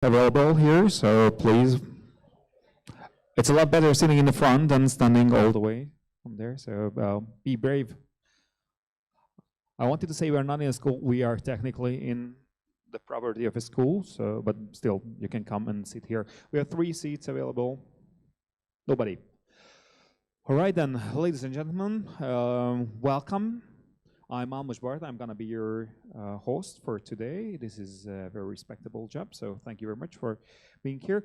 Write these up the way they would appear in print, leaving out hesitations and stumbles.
available here, so please. It's a lot better sitting in the front than standing all the way from there, so be brave. I wanted to say we're not in a school, we are technically in the property of a school, so but still, you can come and sit here. We have 3 seats available. Nobody. All right then, ladies and gentlemen, welcome. I'm Almos Bart. I'm going to be your host for today. This is a very respectable job, so thank you very much for being here.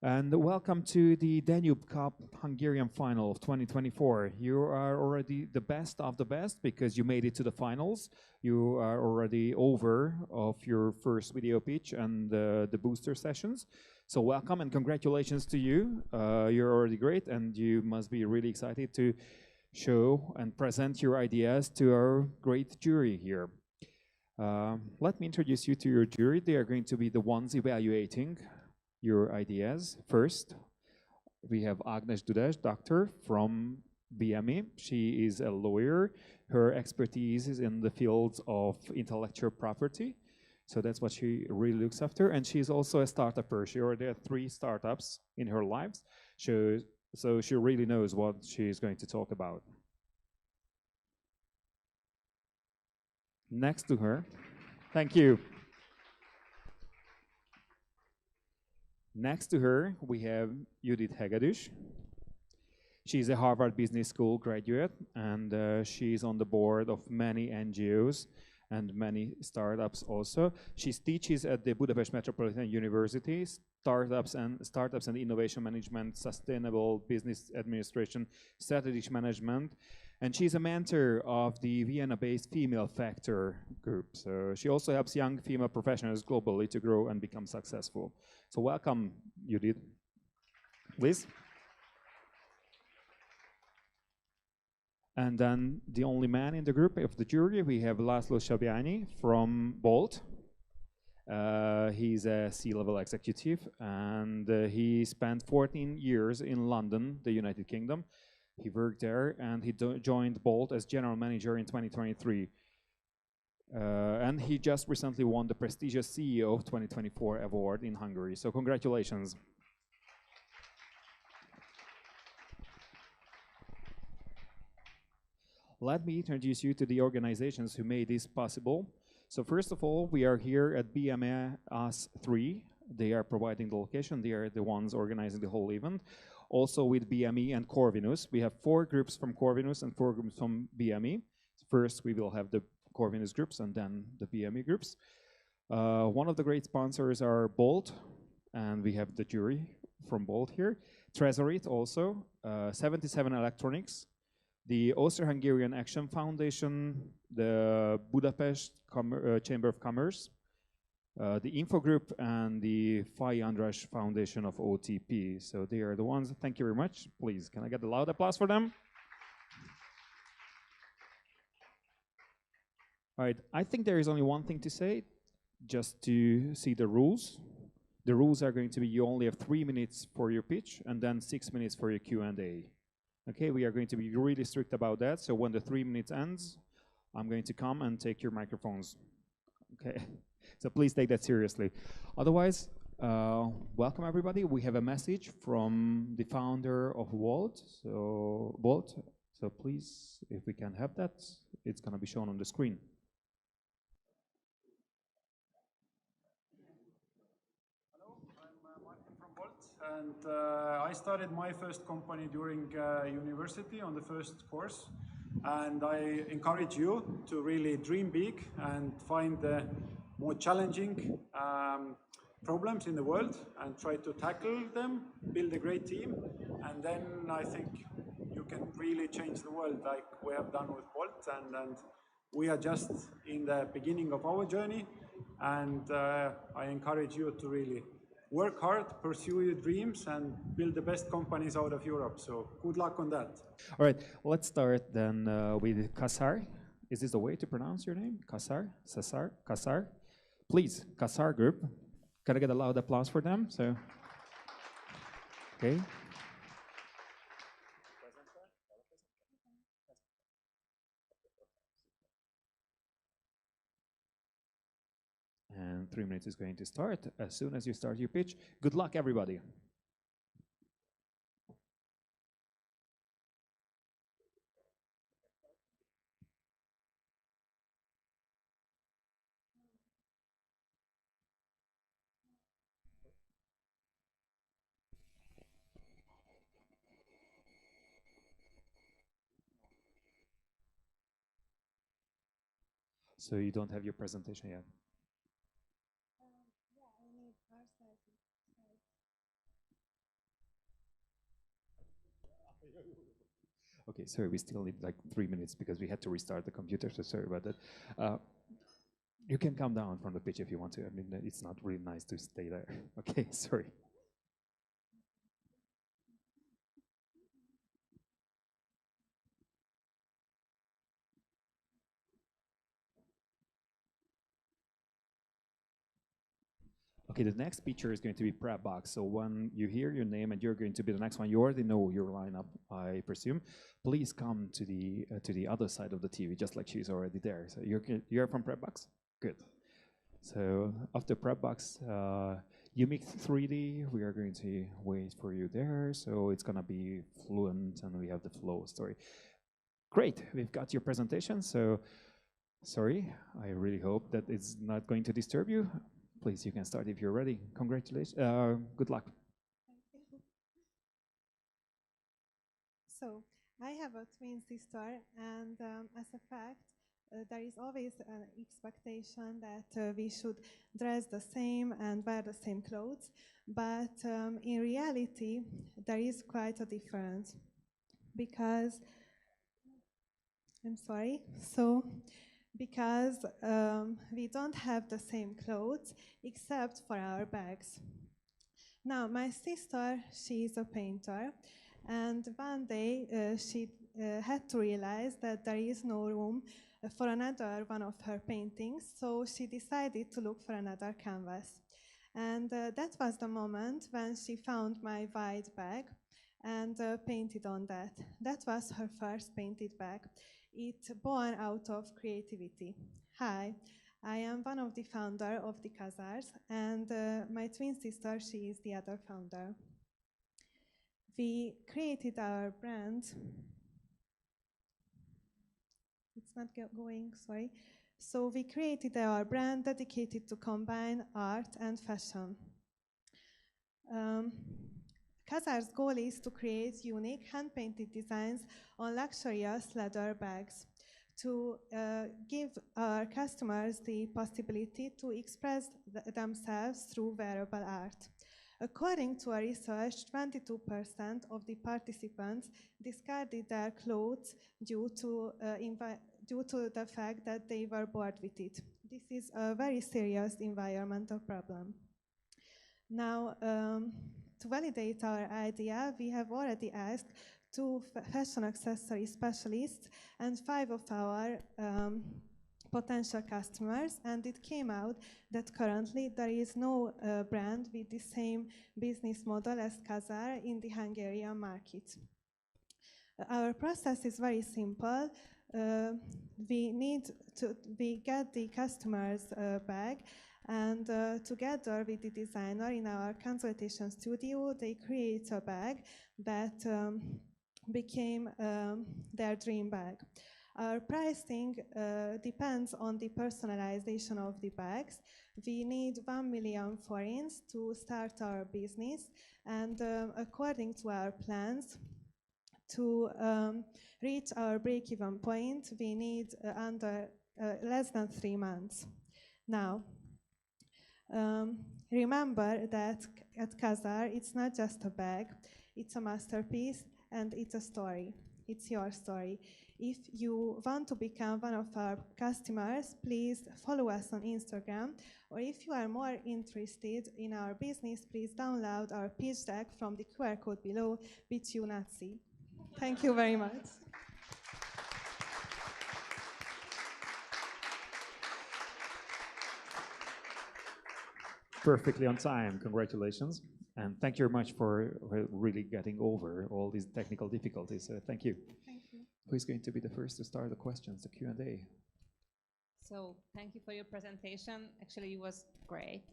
And welcome to the Danube Cup Hungarian final of 2024. You are already the best of the best because you made it to the finals. You are already over of your first video pitch and the booster sessions. So welcome and congratulations to you. You're already great and you must be really excited to show and present your ideas to our great jury here. Let me introduce you to your jury. They are going to be the ones evaluating your ideas. First, we have Agnes Dudas, doctor from BME. She is a lawyer. Her expertise is in the fields of intellectual property. So that's what she really looks after. And she's also a startupper. She already had 3 startups in her lives. So she really knows what she's going to talk about. Next to her, thank you. Next to her, we have Judith Hegedűs. She's a Harvard Business School graduate, and she's on the board of many NGOs and many startups also. She teaches at the Budapest Metropolitan University, startups and innovation management, sustainable business administration, strategic management, and she's a mentor of the Vienna-based Female Factor group. So she also helps young female professionals globally to grow and become successful. So welcome, Judith. Please. And then the only man in the group of the jury, we have Laszlo Sabiani from Bolt. He's a C-level executive, and he spent 14 years in London, the United Kingdom. He worked there, and he joined Bolt as general manager in 2023. And he just recently won the prestigious CEO of 2024 award in Hungary. So congratulations. Let me introduce you to the organizations who made this possible. So first of all, we are here at BME Us 3. They are providing the location. They are the ones organizing the whole event. Also with BME and Corvinus. We have 4 groups from Corvinus and 4 groups from BME. First, we will have the Corvinus groups and then the BME groups. One of the great sponsors are Bolt, and we have the jury from Bolt here. Trezorit also, 77 Electronics, the Austro-Hungarian Action Foundation, the Budapest Chamber of Commerce, the Info Group, and the Fai András Foundation of OTP. So they are the ones. Thank you very much. Please, can I get a loud applause for them? All right, I think there is only one thing to say, just to see the rules. The rules are going to be you only have 3 minutes for your pitch and then 6 minutes for your Q&A. Okay, we are going to be really strict about that. So when the 3 minutes ends, I'm going to come and take your microphones. Okay, so please take that seriously. Otherwise, welcome everybody. We have a message from the founder of Volt. So please, if we can have that, it's going to be shown on the screen. And I started my first company during university on the first course, and I encourage you to really dream big and find the more challenging problems in the world and try to tackle them, build a great team, and then I think you can really change the world like we have done with Bolt, and we are just in the beginning of our journey, and I encourage you to really work hard, pursue your dreams, and build the best companies out of Europe. So good luck on that. All right, let's start then with Kasar. Is this the way to pronounce your name? Kasar? Sasar? Kasar? Please, Kasar Group. Can I get a loud applause for them? So, okay. And 3 minutes is going to start. As soon as you start your pitch, good luck, everybody. So you don't have your presentation yet? Yeah, I need our slides. Okay, sorry, we still need like 3 minutes because we had to restart the computer, so sorry about that. You can come down from the pitch if you want to. I mean, it's not really nice to stay there. Okay, sorry. Okay, the next feature is going to be prep box. So when you hear your name and you're going to be the next one, you already know your lineup, I presume. Please come to the other side of the TV, just like she's already there. So you're from prep box? Good. So after prep box, you make 3D. We are going to wait for you there. So it's gonna be fluent, and we have the flow story. Great, we've got your presentation. So sorry, I really hope that it's not going to disturb you. Please, you can start if you're ready. Congratulations. Good luck. Thank you. So, I have a twin sister, and as a fact, there is always an expectation that we should dress the same and wear the same clothes, but in reality, there is quite a difference because, I'm sorry, so because we don't have the same clothes except for our bags. Now, my sister, she is a painter, and one day she had to realize that there is no room for another one of her paintings, so she decided to look for another canvas. And that was the moment when she found my white bag and painted on that. That was her first painted bag. It born out of creativity. Hi, I am one of the founder of the Khazars, and my twin sister, she is the other founder. We created our brand. It's not going, sorry. So we created our brand dedicated to combine art and fashion. Khazar's goal is to create unique hand-painted designs on luxurious leather bags to give our customers the possibility to express themselves through wearable art. According to our research, 22% of the participants discarded their clothes due to the fact that they were bored with it. This is a very serious environmental problem. Now, to validate our idea, we have already asked 2 fashion accessory specialists and 5 of our potential customers, and it came out that currently there is no brand with the same business model as Khazar in the Hungarian market. Our process is very simple. We get the customer's bag, and together with the designer in our consultation studio, they create a bag that became their dream bag. Our pricing depends on the personalization of the bags. We need 1 million forints to start our business, and according to our plans, to reach our break-even point, we need less than 3 months. Now, remember that at Khazar, it's not just a bag, it's a masterpiece, and it's a story. It's your story. If you want to become one of our customers, please follow us on Instagram, or if you are more interested in our business, please download our pitch deck from the QR code below, which you not see. Thank you very much. Perfectly on time. Congratulations. And thank you very much for really getting over all these technical difficulties. Thank you. Thank you. Who is going to be the first to start the questions, the Q&A? So thank you for your presentation. Actually, it was great.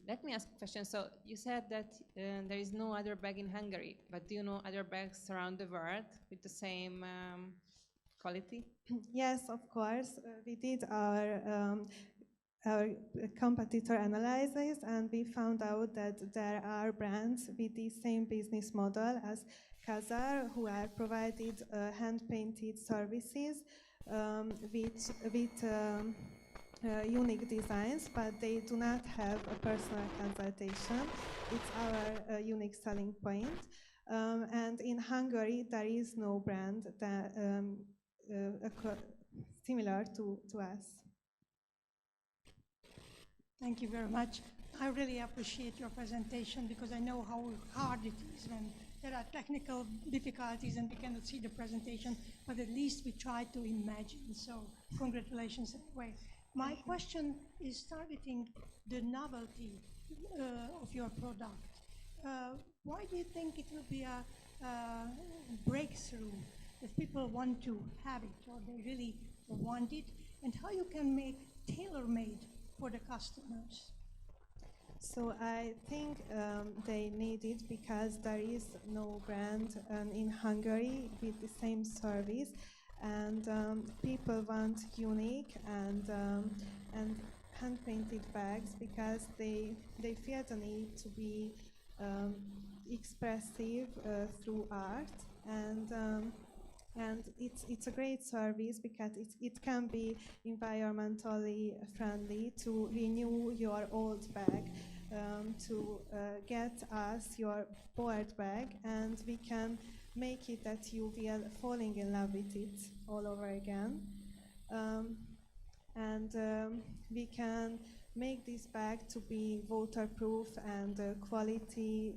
Let me ask a question. So you said that there is no other bag in Hungary, but do you know other bags around the world with the same quality? Yes, of course. We did our competitor analysis, and we found out that there are brands with the same business model as Kazar, who are provided hand-painted services with unique designs, but they do not have a personal consultation. It's our unique selling point. And in Hungary, there is no brand that similar to us. Thank you very much. I really appreciate your presentation because I know how hard it is when there are technical difficulties and we cannot see the presentation, but at least we try to imagine. So congratulations anyway. My question is targeting the novelty of your product. Why do you think it will be a breakthrough if people want to have it or they really want it, and how you can make tailor-made for the customers? So I think they need it because there is no brand in Hungary with the same service, and people want unique and hand-painted bags because they feel the need to be expressive through art, and it's a great service because it can be environmentally friendly to renew your old bag, to get us your board bag, and we can make it that you will falling in love with it all over again. We can make this bag to be waterproof and quality,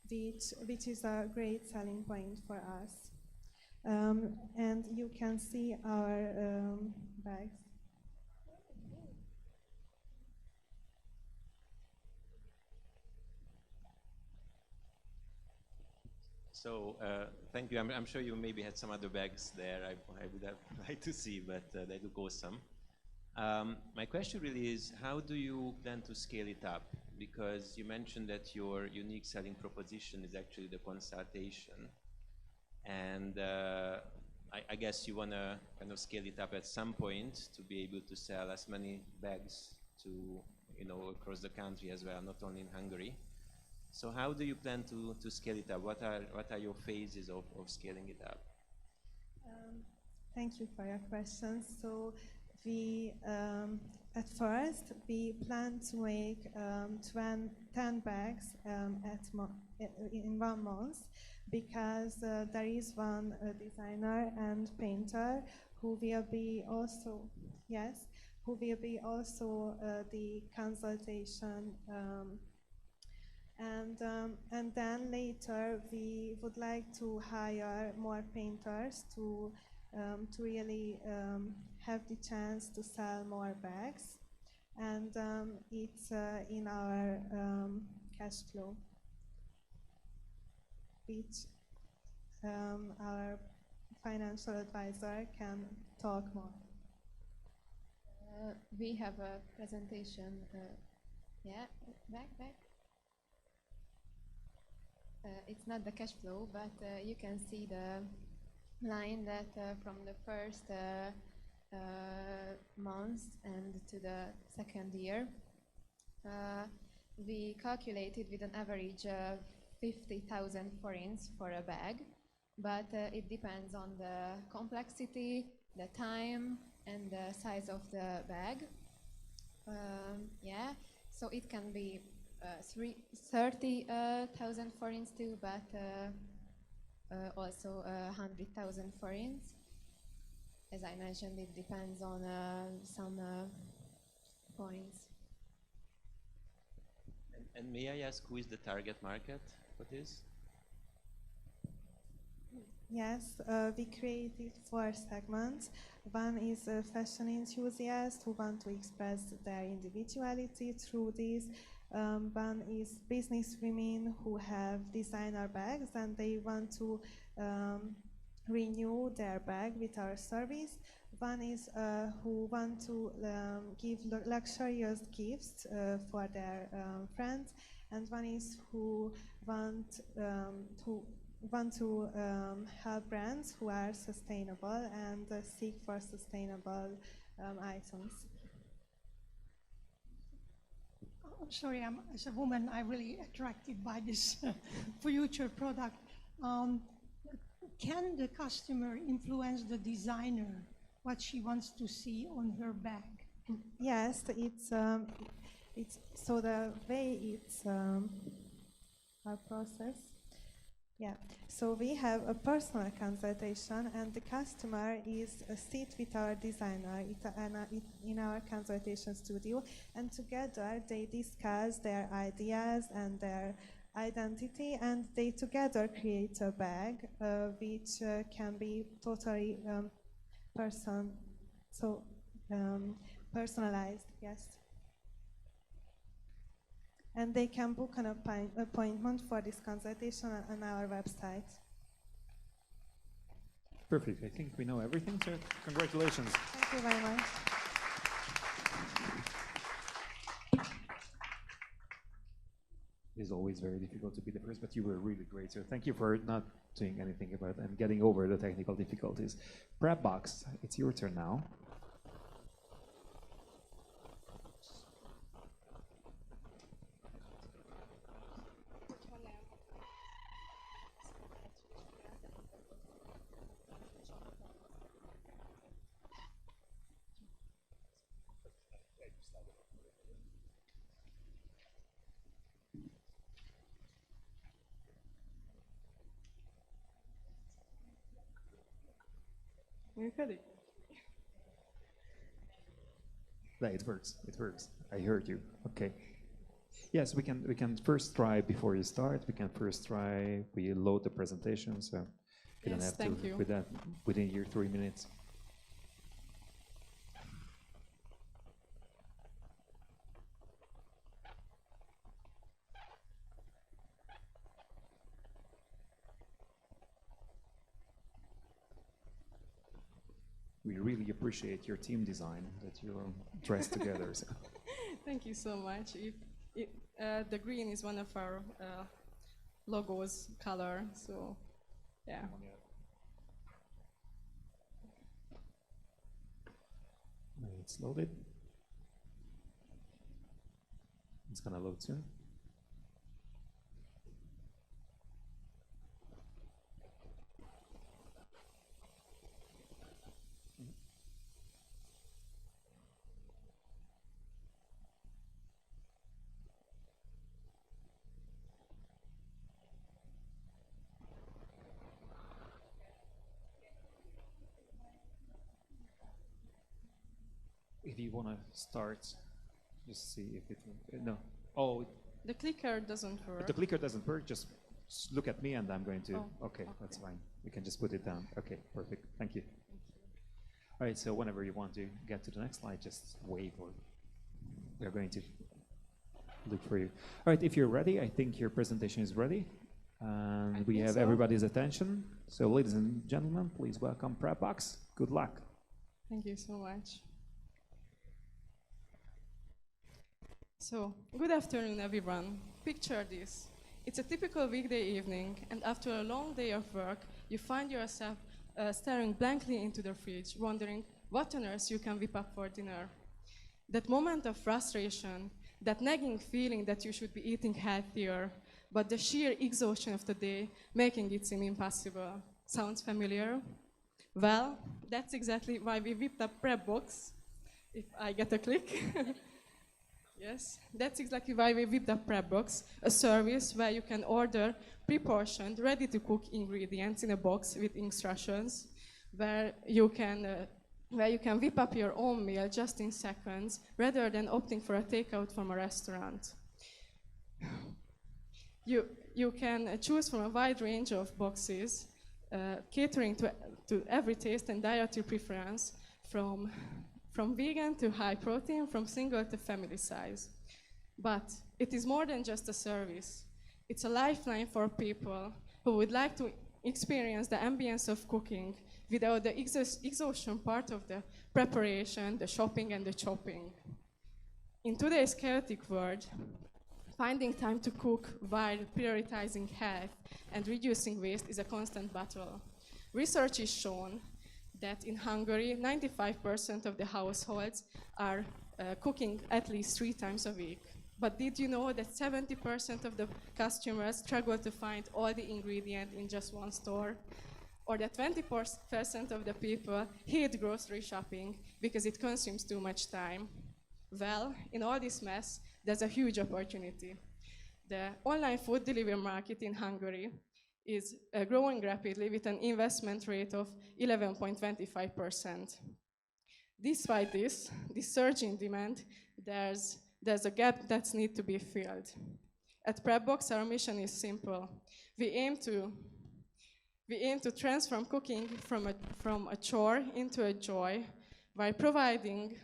which is a great selling point for us. And you can see our bags. So thank you. I'm sure you maybe had some other bags there I would have liked to see, but they look awesome. My question really is, how do you plan to scale it up? Because you mentioned that your unique selling proposition is actually the consultation. And I guess you want to kind of scale it up at some point to be able to sell as many bags to, across the country as well, not only in Hungary. So how do you plan to scale it up? What are your phases of scaling it up? Thank you for your question. So we, at first, we plan to make 10 bags in 1 month, because there is one designer and painter who will be also, the consultation. And then later we would like to hire more painters to really have the chance to sell more bags, and it's in our cash flow, which our financial advisor can talk more. We have a presentation. Back. It's not the cash flow, but you can see the line that from the first month and to the second year, we calculated with an average of 50,000 forints for a bag, but it depends on the complexity, the time, and the size of the bag. So it can be 30,000 forints too, but also 100,000 forints. As I mentioned, it depends on some points. And may I ask, who is the target market for this? Yes, we created 4 segments. One is fashion enthusiasts who want to express their individuality through this. One is business women who have designer bags and they want to renew their bag with our service. One is who want to give luxurious gifts for their friends, and one is who want to help brands who are sustainable and seek for sustainable items. I'm sorry, as a woman, I'm really attracted by this future product. Can the customer influence the designer, what she wants to see on her bag? Yes, it's so the way it's our process. Yeah, so we have a personal consultation, and the customer is sit with our designer in our consultation studio, and together they discuss their ideas and their identity, and they together create a bag which can be totally personalized. Yes. And they can book an appointment for this consultation on our website. Perfect. I think we know everything, so congratulations. Thank you very much. It's always very difficult to be the first, but you were really great. So thank you for not doing anything about it and getting over the technical difficulties. Prep box, it's your turn now. Működik? Yeah, it works. It works. I heard you. Okay. Yes, we can first try before you start. We can first try. We load the presentation, so you don't Yes, have thank to you. with that within your 3 minutes. We really appreciate your team design that you're dressed together. So. Thank you so much. The green is one of our logo's color, so yeah. It's loaded. It's gonna load soon. If you want to start, just see if it no. Oh, The clicker doesn't work. if the clicker doesn't work, just look at me and I'm going to. Oh, Okay, that's fine. We can just put it down. Okay, perfect. Thank you. All right, so whenever you want to get to the next slide, just wave or we're going to look for you. All right, if you're ready, I think your presentation is ready. And we think have so. everybody's attention. So ladies and gentlemen, please welcome Prepbox. Good luck. Thank you so much. So, good afternoon, everyone. Picture this. It's a typical weekday evening, and after a long day of work, you find yourself staring blankly into the fridge, wondering what on earth you can whip up for dinner. That moment of frustration, that nagging feeling that you should be eating healthier, but the sheer exhaustion of the day making it seem impossible. Sounds familiar? Well, that's exactly why we whipped up Prepbox. If I get a click. Yes, that's exactly why we whipped up Prepbox, a service where you can order pre-portioned, ready-to-cook ingredients in a box with instructions, where you can whip up your own meal just in seconds, rather than opting for a takeout from a restaurant. You can choose from a wide range of boxes, catering to every taste and dietary preference, from vegan to high protein, from single to family size. But it is more than just a service. It's a lifeline for people who would like to experience the ambience of cooking without the exhaustion part of the preparation, the shopping, and the chopping. In today's chaotic world, finding time to cook while prioritizing health and reducing waste is a constant battle. Research has shown that in Hungary, 95% of the households are cooking at least 3 times a week. But did you know that 70% of the customers struggle to find all the ingredients in just one store? Or that 20% of the people hate grocery shopping because it consumes too much time? Well, in all this mess, there's a huge opportunity. The online food delivery market in Hungary is growing rapidly with an investment rate of 11.25%. Despite this surge in demand, there's a gap that needs to be filled. At PrepBox, our mission is simple. We aim to transform cooking from a chore into a joy by providing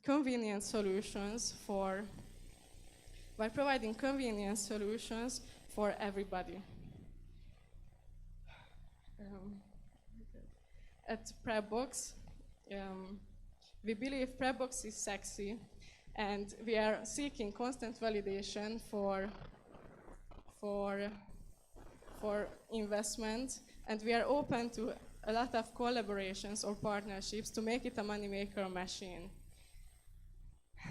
convenient solutions for everybody. At PrepBox, we believe PrepBox is sexy, and we are seeking constant validation for investment, and we are open to a lot of collaborations or partnerships to make it a moneymaker machine.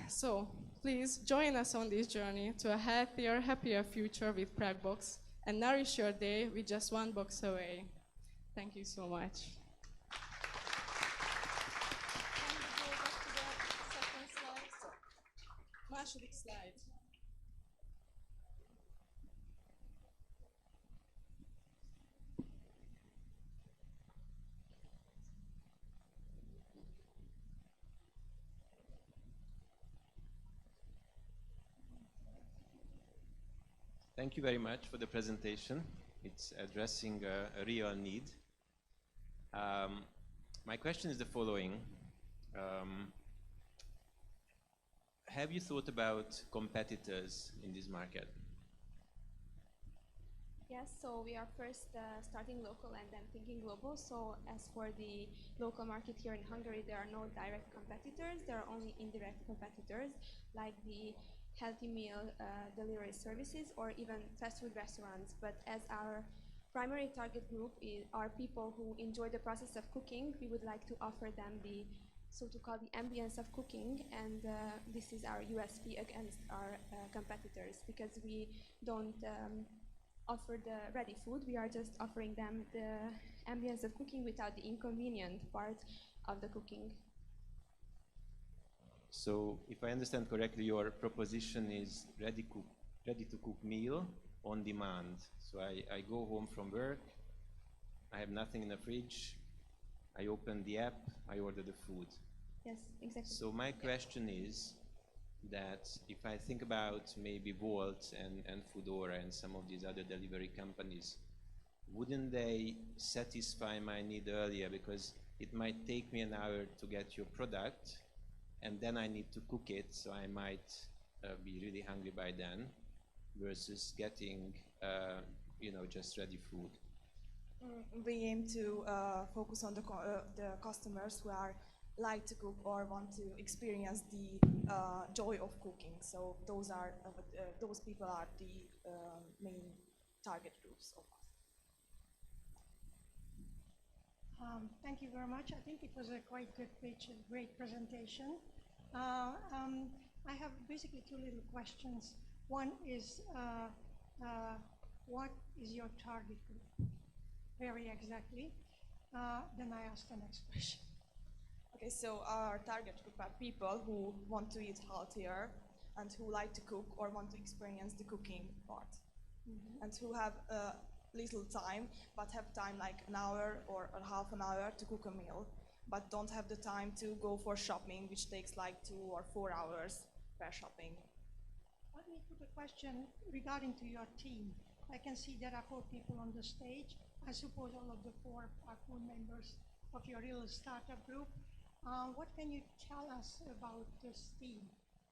So please join us on this journey to a healthier, happier future with PrepBox, and nourish your day with just 1 box away. Thank you so much. Második slide. Thank you very much for the presentation. It's addressing a real need. My question is the following. Have you thought about competitors in this market? Yes, so we are first starting local and then thinking global. So as for the local market here in Hungary, there are no direct competitors. There are only indirect competitors, like the healthy meal delivery services or even fast food restaurants. But as our primary target group are people who enjoy the process of cooking, we would like to offer them the so-called the ambience of cooking, and this is our USP against our competitors, because we don't offer the ready food. We are just offering them the ambience of cooking without the inconvenient part of the cooking. So, if I understand correctly, your proposition is ready-to-cook meal on demand. So I go home from work, I have nothing in the fridge, I open the app, I order the food. Yes, exactly. So my question is that if I think about maybe Volt and Foodora and some of these other delivery companies, wouldn't they satisfy my need earlier? Because it might take me an hour to get your product, and then I need to cook it, so I might be really hungry by then, versus getting just ready food. We aim to focus on the customers who like to cook or want to experience the joy of cooking. So those people are the main target groups of us. Thank you very much. I think it was a quite good pitch, a great presentation. I have basically 2 little questions. One is, what is your target group? Very exactly. Then I ask the next question. Okay, so our target group are people who want to eat healthier and who like to cook or want to experience the cooking part. Mm-hmm. And who have little time, but have time like an hour or a half an hour to cook a meal, but don't have the time to go for shopping, which takes like 2 or 4 hours per shopping. Let me put a question regarding to your team. I can see there are 4 people on the stage. I suppose all of the 4 are full members of your little startup group. What can you tell us about this team?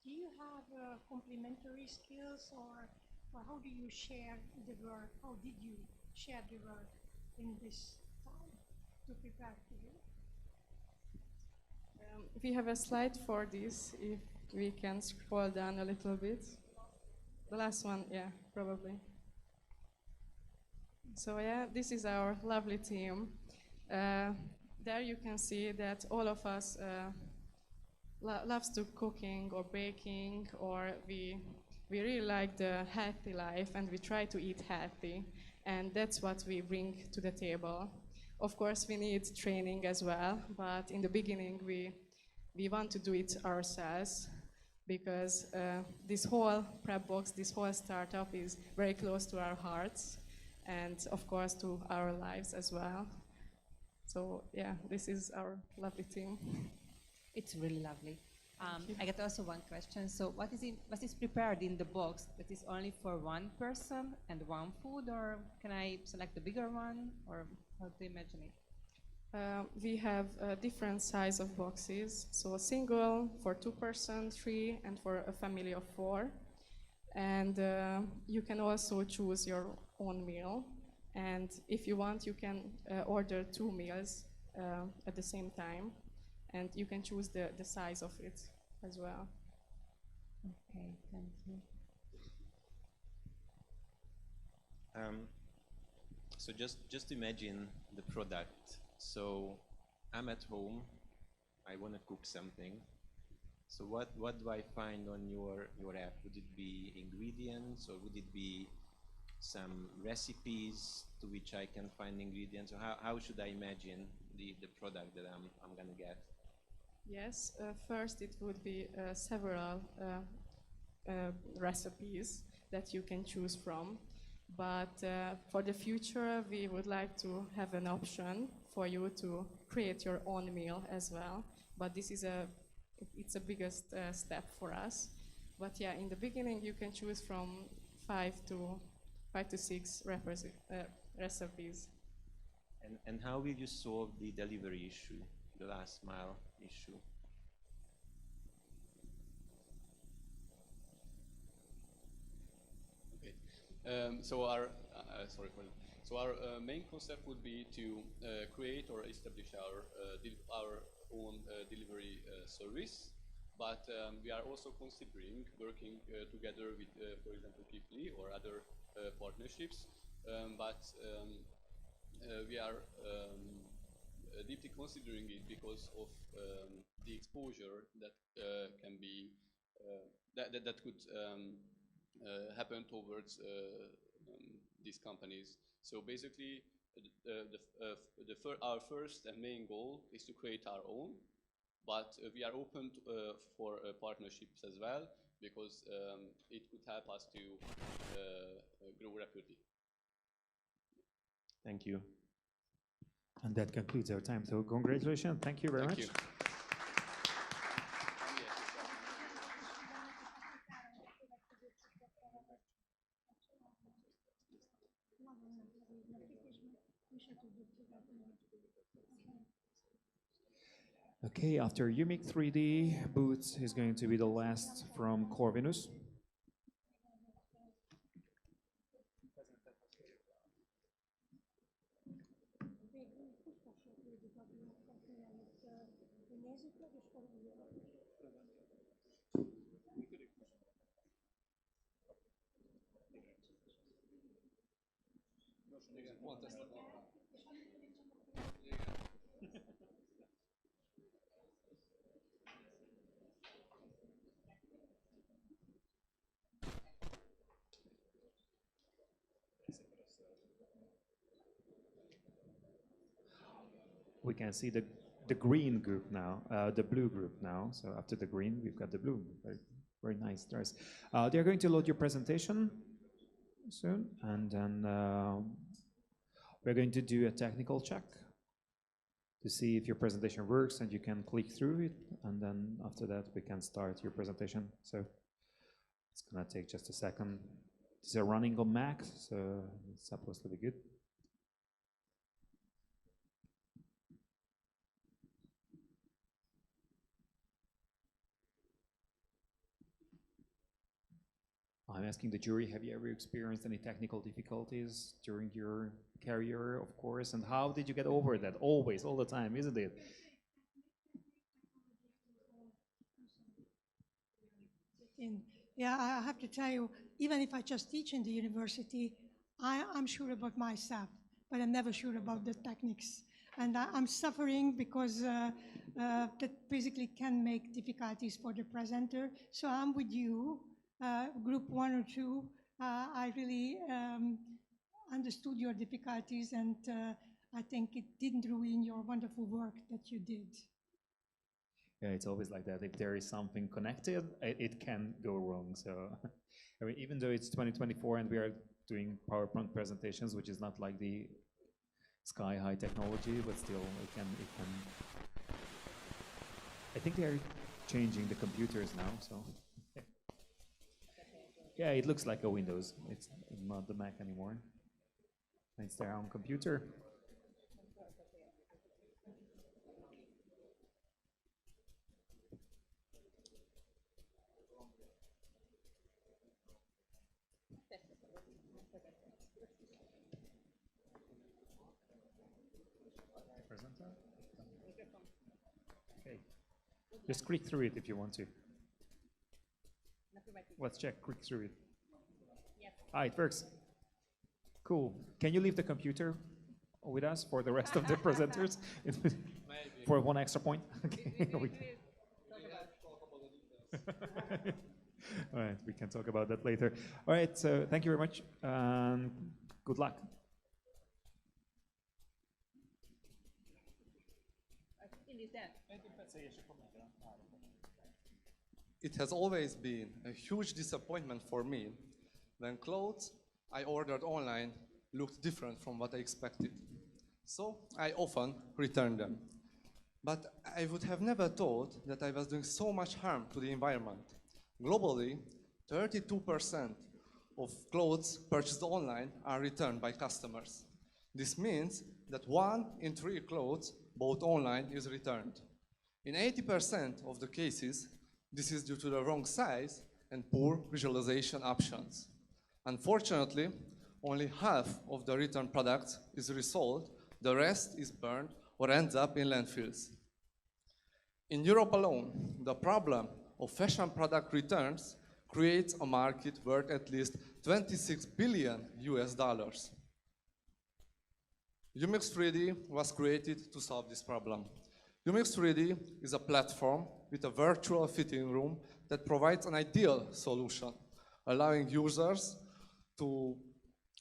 Do you have complementary skills, or how do you share the work? How did you share the work in this time? to prepare food. We have a slide for this, if we can scroll down a little bit. The last one, yeah, probably. So yeah, this is our lovely team. There you can see that all of us loves to cooking or baking, or we really like the healthy life and we try to eat healthy, and that's what we bring to the table. Of course, we need training as well, but in the beginning we want to do it ourselves, because this whole prep box, this whole startup is very close to our hearts and of course to our lives as well. So yeah, this is our lovely team. It's really lovely. I got also one question. So what is prepared in the box? That is only for one person and one food, or can I select the bigger one, or how to imagine it? We have different size of boxes. So a single for 2person, 3, and for a family of 4. And you can also choose your own meal. And if you want, you can order 2 meals at the same time. And you can choose the size of it as well. Okay, thank you. So just imagine the product. So I'm at home, I want to cook something. So what do I find on your app? Would it be ingredients, or would it be some recipes to which I can find ingredients? Or how should I imagine the product that I'm gonna get? Yes, first it would be several recipes that you can choose from. But for the future, we would like to have an option for you to create your own meal as well. But this is it's the biggest step for us. But yeah, in the beginning, you can choose from 5 to 6 recipes. And how will you solve the delivery issue, the last mile issue? Okay. So our main concept would be to create or establish our own delivery service. But we are also considering working together with, for example, Kifli or other partnerships. We are deeply considering it because of the exposure that can be that could happen towards these companies. So basically, our first and main goal is to create our own, but we are open for partnerships as well, because it could help us to grow rapidly. Thank you. And that concludes our time. So congratulations. Thank you very much. You. Okay, after UMIC 3D, Boots is going to be the last from Corvinus. We can see the green group now, the blue group now. So after the green, we've got the blue. Very, very nice. They're going to load your presentation soon, and then we're going to do a technical check to see if your presentation works, and you can click through it, and then after that we can start your presentation. So it's gonna take just a second. It's running on Mac, so it's supposed to be good. I'm asking the jury, have you ever experienced any technical difficulties during your career, of course, and how did you get over that? Always, all the time, isn't it? Yeah, I have to tell you, even if I just teach in the university, I'm sure about myself, but I'm never sure about the techniques. And I'm suffering because that basically can make difficulties for the presenter. So I'm with you, group 1 or 2. I really understood your difficulties, and I think it didn't ruin your wonderful work that you did. Yeah, it's always like that. If there is something connected, it can go wrong. So, I mean, even though it's 2024 and we are doing PowerPoint presentations, which is not like the sky-high technology, but still, it can. I think they are changing the computers now. So, yeah, it looks like a Windows. It's not the Mac anymore. It's their own computer. Okay. Just click through it if you want to. Let's check, click through it. Ah, it works. Cool. Can you leave the computer with us for the rest of the presenters? For one extra point? Okay. All right, we can talk about that later. All right, so thank you very much, and good luck. It has always been a huge disappointment for me when clothes I ordered online looked different from what I expected. So I often returned them. But I would have never thought that I was doing so much harm to the environment. Globally, 32% of clothes purchased online are returned by customers. This means that 1 in 3 clothes bought online is returned. In 80% of the cases, this is due to the wrong size and poor visualization options. Unfortunately, only half of the returned products is resold, the rest is burned or ends up in landfills. In Europe alone, the problem of fashion product returns creates a market worth at least 26 billion US dollars. UMix 3D was created to solve this problem. UMix 3D is a platform with a virtual fitting room that provides an ideal solution, allowing users to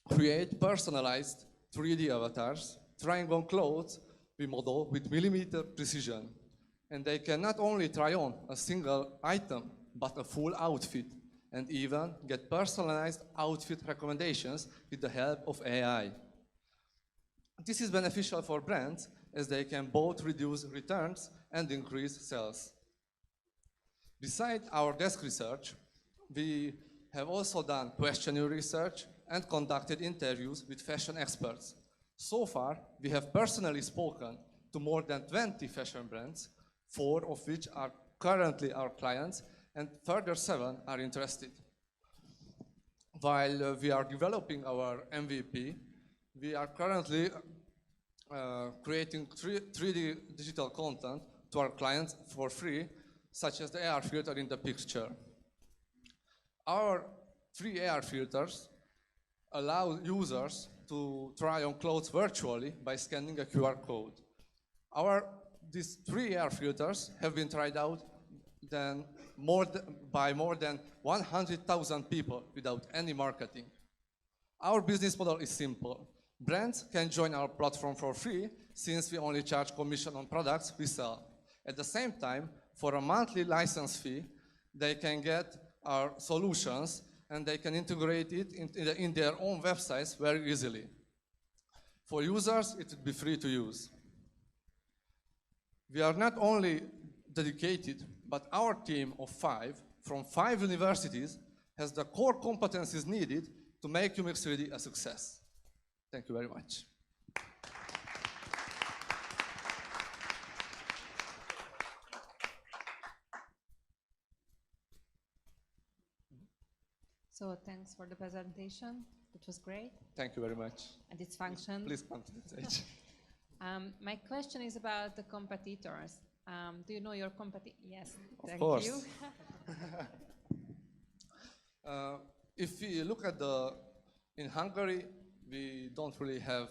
create personalized 3D avatars, trying on clothes we model with millimeter precision. And they can not only try on a single item, but a full outfit, and even get personalized outfit recommendations with the help of AI. This is beneficial for brands as they can both reduce returns and increase sales. Besides our desk research, we have also done questionnaire research and conducted interviews with fashion experts. So far, we have personally spoken to more than 20 fashion brands, 4 of which are currently our clients, and further 7 are interested. While we are developing our MVP, we are currently creating 3D digital content to our clients for free, such as the AR filter in the picture. Our 3 AR filters allow users to try on clothes virtually by scanning a QR code. These 3 AR filters have been tried out by more than 100,000 people without any marketing. Our business model is simple. Brands can join our platform for free since we only charge commission on products we sell. At the same time, for a monthly license fee, they can get our solutions and they can integrate it in their own websites very easily. For users, it would be free to use. We are not only dedicated, but our team of 5 from 5 universities has the core competencies needed to make UMix 3D a success. Thank you very much. So thanks for the presentation. It was great. Thank you very much. And its function. Please come to the stage. My question is about the competitors. Do you know your Yes, Of thank course. you. If we look at in Hungary, we don't really have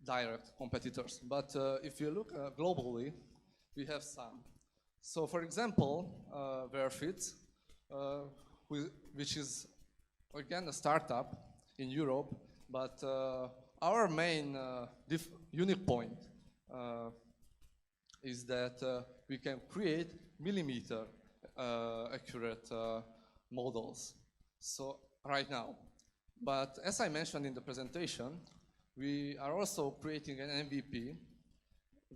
direct competitors. But if you look globally, we have some. So for example, Verfit, which is again a startup in Europe, but our main unique point is that we can create millimeter accurate models. So right now, but as I mentioned in the presentation, we are also creating an MVP,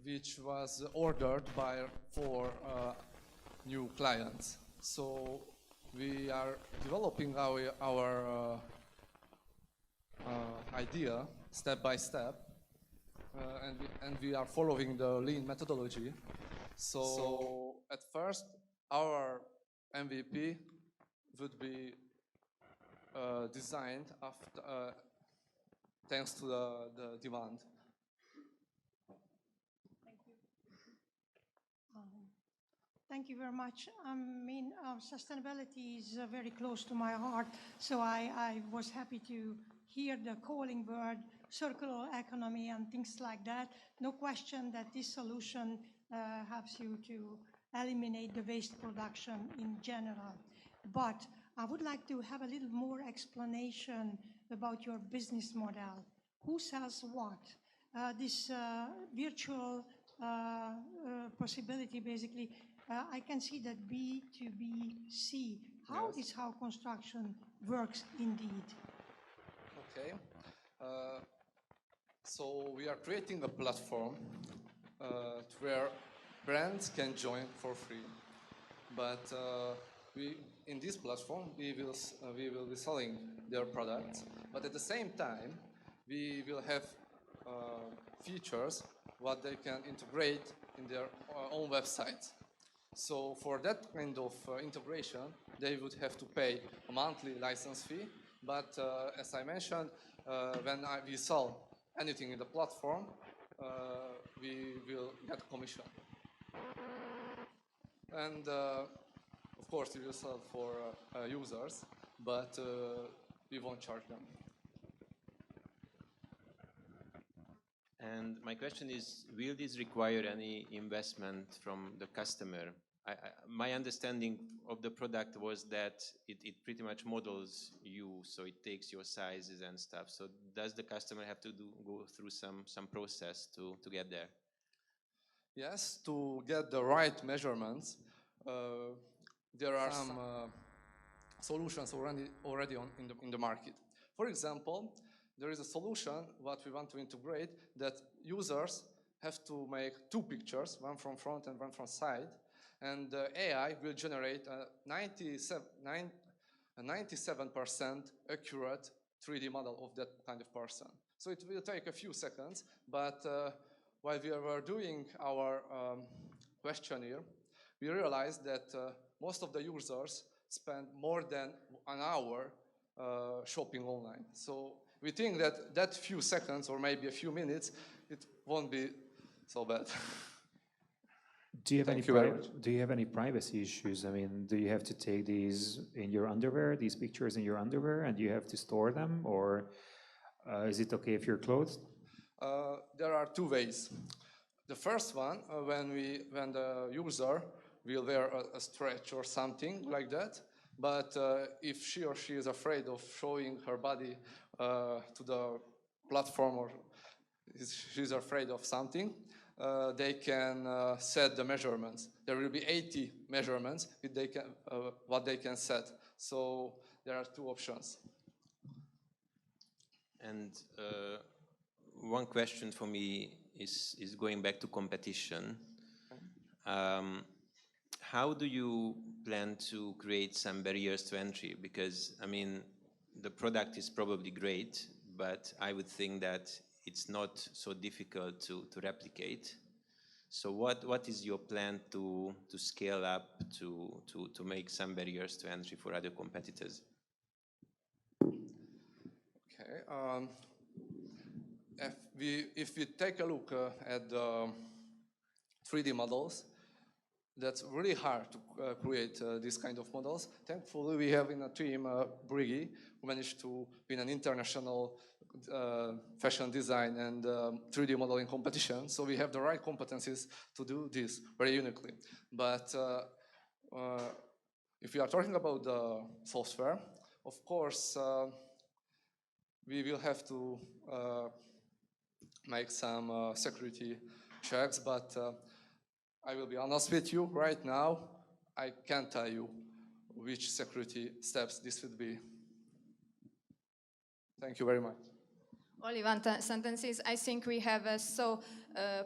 which was ordered by 4 new clients. So we are developing our idea step by step, and we are following the lean methodology. So at first, our MVP would be designed after, thanks to the demand. Thank you very much. I mean, sustainability is very close to my heart, so I was happy to hear the calling word circular economy and things like that. No question that this solution helps you to eliminate the waste production in general. But I would like to have a little more explanation about your business model. Who sells what? This virtual possibility, basically, I can see that B2B2C. How is how construction works indeed? Okay. So we are creating a platform where brands can join for free. But in this platform, we will be selling their products. But at the same time, we will have features what they can integrate in their own website. So for that kind of integration, they would have to pay a monthly license fee. But as I mentioned, when we sell anything in the platform, we will get commission. And of course, we will sell for users, but we won't charge them. And my question is, will this require any investment from the customer? My understanding of the product was that it pretty much models you, so it takes your sizes and stuff. So does the customer have to go through some process to get there? Yes, to get the right measurements, there are some solutions already in the market. For example, there is a solution what we want to integrate that users have to make 2 pictures, one from front and one from side, and AI will generate a 97% accurate 3D model of that kind of person. So it will take a few seconds, but while we were doing our questionnaire, we realized that most of the users spend more than an hour shopping online. So we think that few seconds or maybe a few minutes, it won't be so bad. Do you have any privacy issues? I mean, do you have to take these in your underwear, these pictures in your underwear, and you have to store them, or is it okay if you're clothed? There are 2 ways. The first one, when the user will wear a stretch or something like that, but if she or she is afraid of showing her body to the platform, or she's afraid of something, they can set the measurements. There will be 80 measurements what they can set. So there are 2 options. And one question for me is going back to competition. How do you plan to create some barriers to entry? Because, I mean, the product is probably great, but I would think that it's not so difficult to replicate. So what is your plan to scale up to make some barriers to entry for other competitors? if we take a look at the 3D models, that's really hard to create these kind of models. Thankfully, we have in a team Brigi, who managed to win an international fashion design and 3D modeling competition. So we have the right competencies to do this very uniquely. But if we are talking about the software, of course, we will have to make some security checks, but I will be honest with you, right now, I can't tell you which security steps this would be. Thank you very much. Only one sentence is, I think we have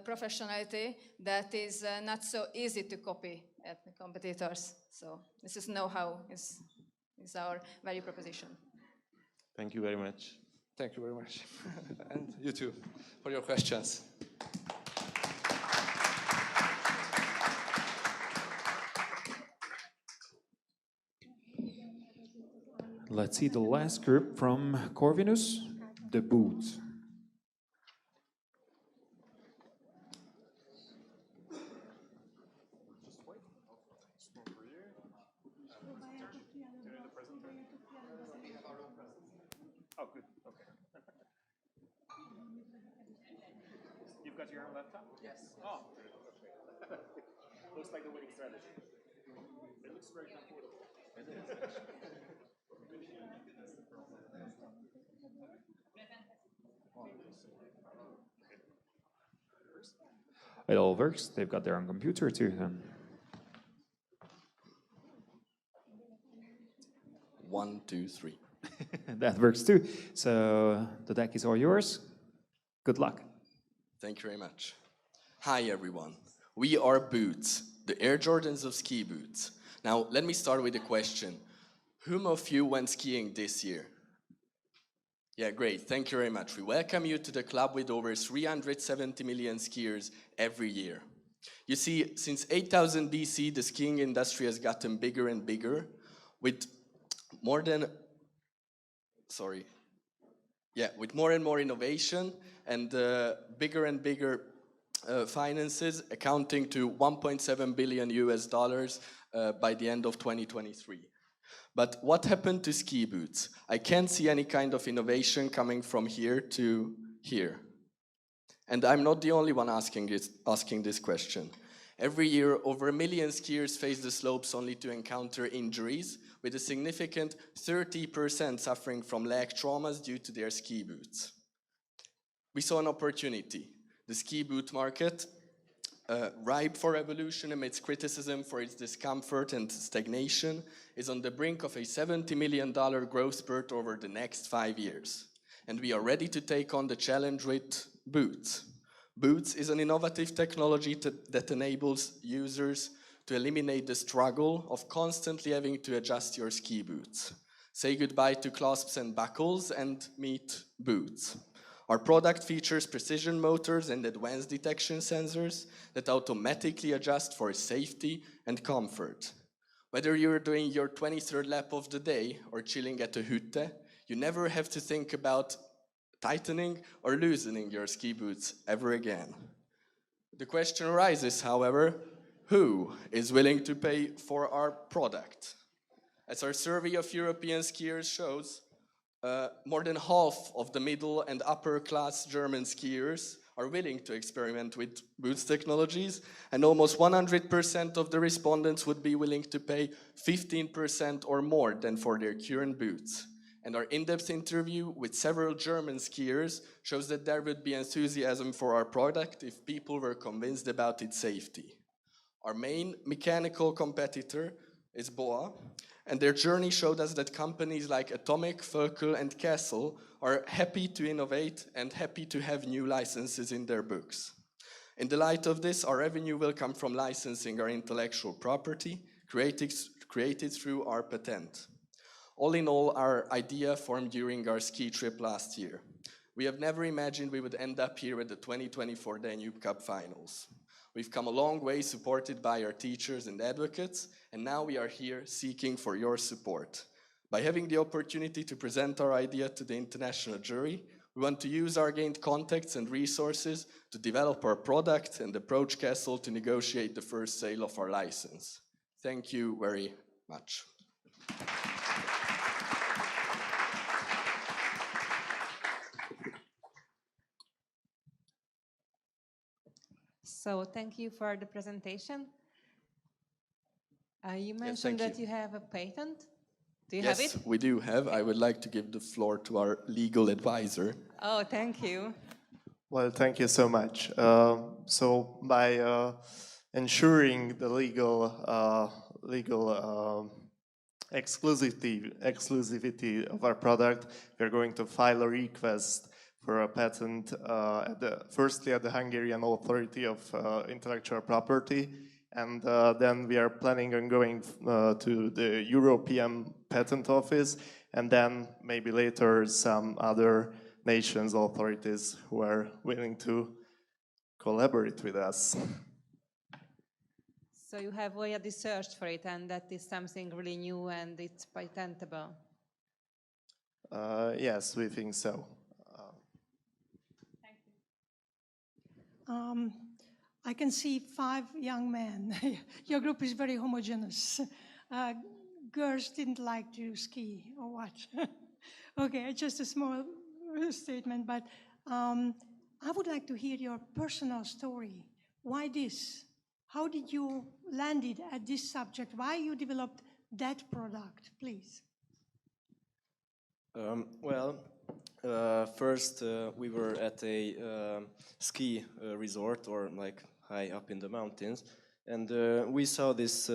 professionality that is not so easy to copy at the competitors. So this is know-how, is our value proposition. Thank you very much. Thank you very much. And you too, for your questions. Let's see the last group from Corvinus, the boot. Oh, good. Okay. You've got your own laptop? Yes. Oh, good. Okay. Looks like the winning strategy. It looks very comfortable. It is. It all works. They've got their own computer too then. 1, 2, 3. That works too. So the deck is all yours. Good luck. Thank you very much. Hi everyone. We are Boots, the Air Jordans of ski boots. Now let me start with a question. Whom of you went skiing this year? Yeah, great. Thank you very much. We welcome you to the club with over 370 million skiers every year. You see, since 8000 BC, the skiing industry has gotten bigger and bigger with more and more innovation and bigger and bigger finances, accounting to $1.7 billion by the end of 2023. But what happened to ski boots? I can't see any kind of innovation coming from here to here. And I'm not the only one asking this question. Every year, over 1 million skiers face the slopes only to encounter injuries, with a significant 30% suffering from leg traumas due to their ski boots. We saw an opportunity. The ski boot market, ripe for evolution amidst criticism for its discomfort and stagnation, is on the brink of a $70 million growth spurt over the next 5 years. And we are ready to take on the challenge with Boots. Boots is an innovative technology that enables users to eliminate the struggle of constantly having to adjust your ski boots. Say goodbye to clasps and buckles and meet Boots. Our product features precision motors and advanced detection sensors that automatically adjust for safety and comfort. Whether you're doing your 23rd lap of the day or chilling at a hytte, you never have to think about tightening or loosening your ski boots ever again. The question arises, however, who is willing to pay for our product? As our survey of European skiers shows, more than half of the middle and upper class German skiers are willing to experiment with Boots technologies, and almost 100% of the respondents would be willing to pay 15% or more than for their current boots. And our in-depth interview with several German skiers shows that there would be enthusiasm for our product if people were convinced about its safety. Our main mechanical competitor is BOA, and their journey showed us that companies like Atomic, Focal, and Castle are happy to innovate and happy to have new licenses in their books. In the light of this, our revenue will come from licensing our intellectual property, created through our patent. All in all, our idea formed during our ski trip last year. We have never imagined we would end up here at the 2024 Danube Cup finals. We've come a long way supported by our teachers and advocates, and now we are here seeking for your support. By having the opportunity to present our idea to the international jury, we want to use our gained contacts and resources to develop our product and approach Castle to negotiate the first sale of our license. Thank you very much. So thank you for the presentation. You Yes, mentioned thank that you have a patent. Do you Yes, have it? we do have. I would like to give the floor to our legal advisor. Oh, thank you. Well, thank you so much. So by ensuring the legal exclusivity of our product, we're going to file a request for a patent firstly at the Hungarian Authority of Intellectual Property, and then we are planning on going to the European Patent Office, and then maybe later some other nations' authorities who are willing to collaborate with us. So you have already searched for it, and that is something really new and it's patentable. Yes, we think so. I can see 5 young men. Your group is very homogeneous. Girls didn't like to ski, or what? Okay, just a small statement, but I would like to hear your personal story. Why this? How did you landed at this subject? Why you developed that product, please? First, we were at a ski resort, or like high up in the mountains, and we saw this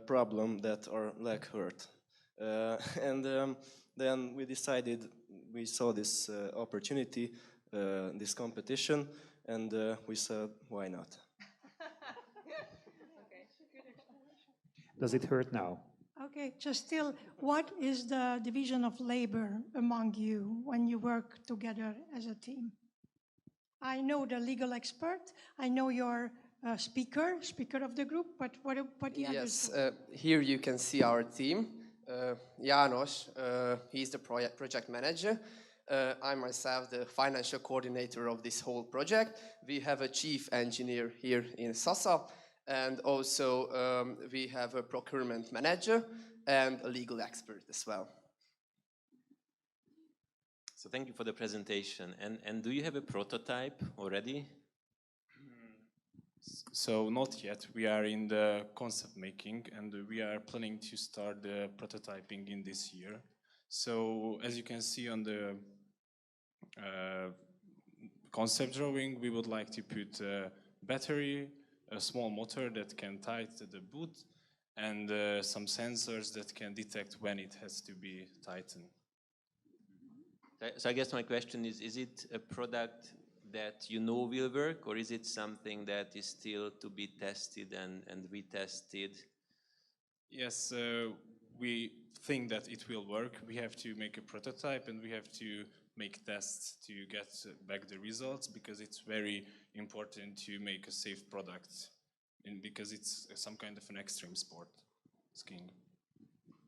problem that our leg hurt. Then we decided, we saw this opportunity, this competition, and we said, why not? Does it hurt now? Okay, just still, what is the division of labor among you when you work together as a team? I know the legal expert, I know your speaker of the group, but what the others? Yes, here you can see our team. János, he's the project manager. I myself, the financial coordinator of this whole project. We have a chief engineer here in Sasa, and also we have a procurement manager and a legal expert as well. So thank you for the presentation. And do you have a prototype already? So not yet. We are in the concept making, and we are planning to start the prototyping in this year. So as you can see on the concept drawing, we would like to put a battery, a small motor that can tie to the boot, and some sensors that can detect when it has to be tightened. So I guess my question is it a product that you know will work, or is it something that is still to be tested and retested? Yes, we think that it will work. We have to make a prototype and we have to make tests to get back the results, because it's very important to make a safe product, and because it's some kind of an extreme sport, skiing.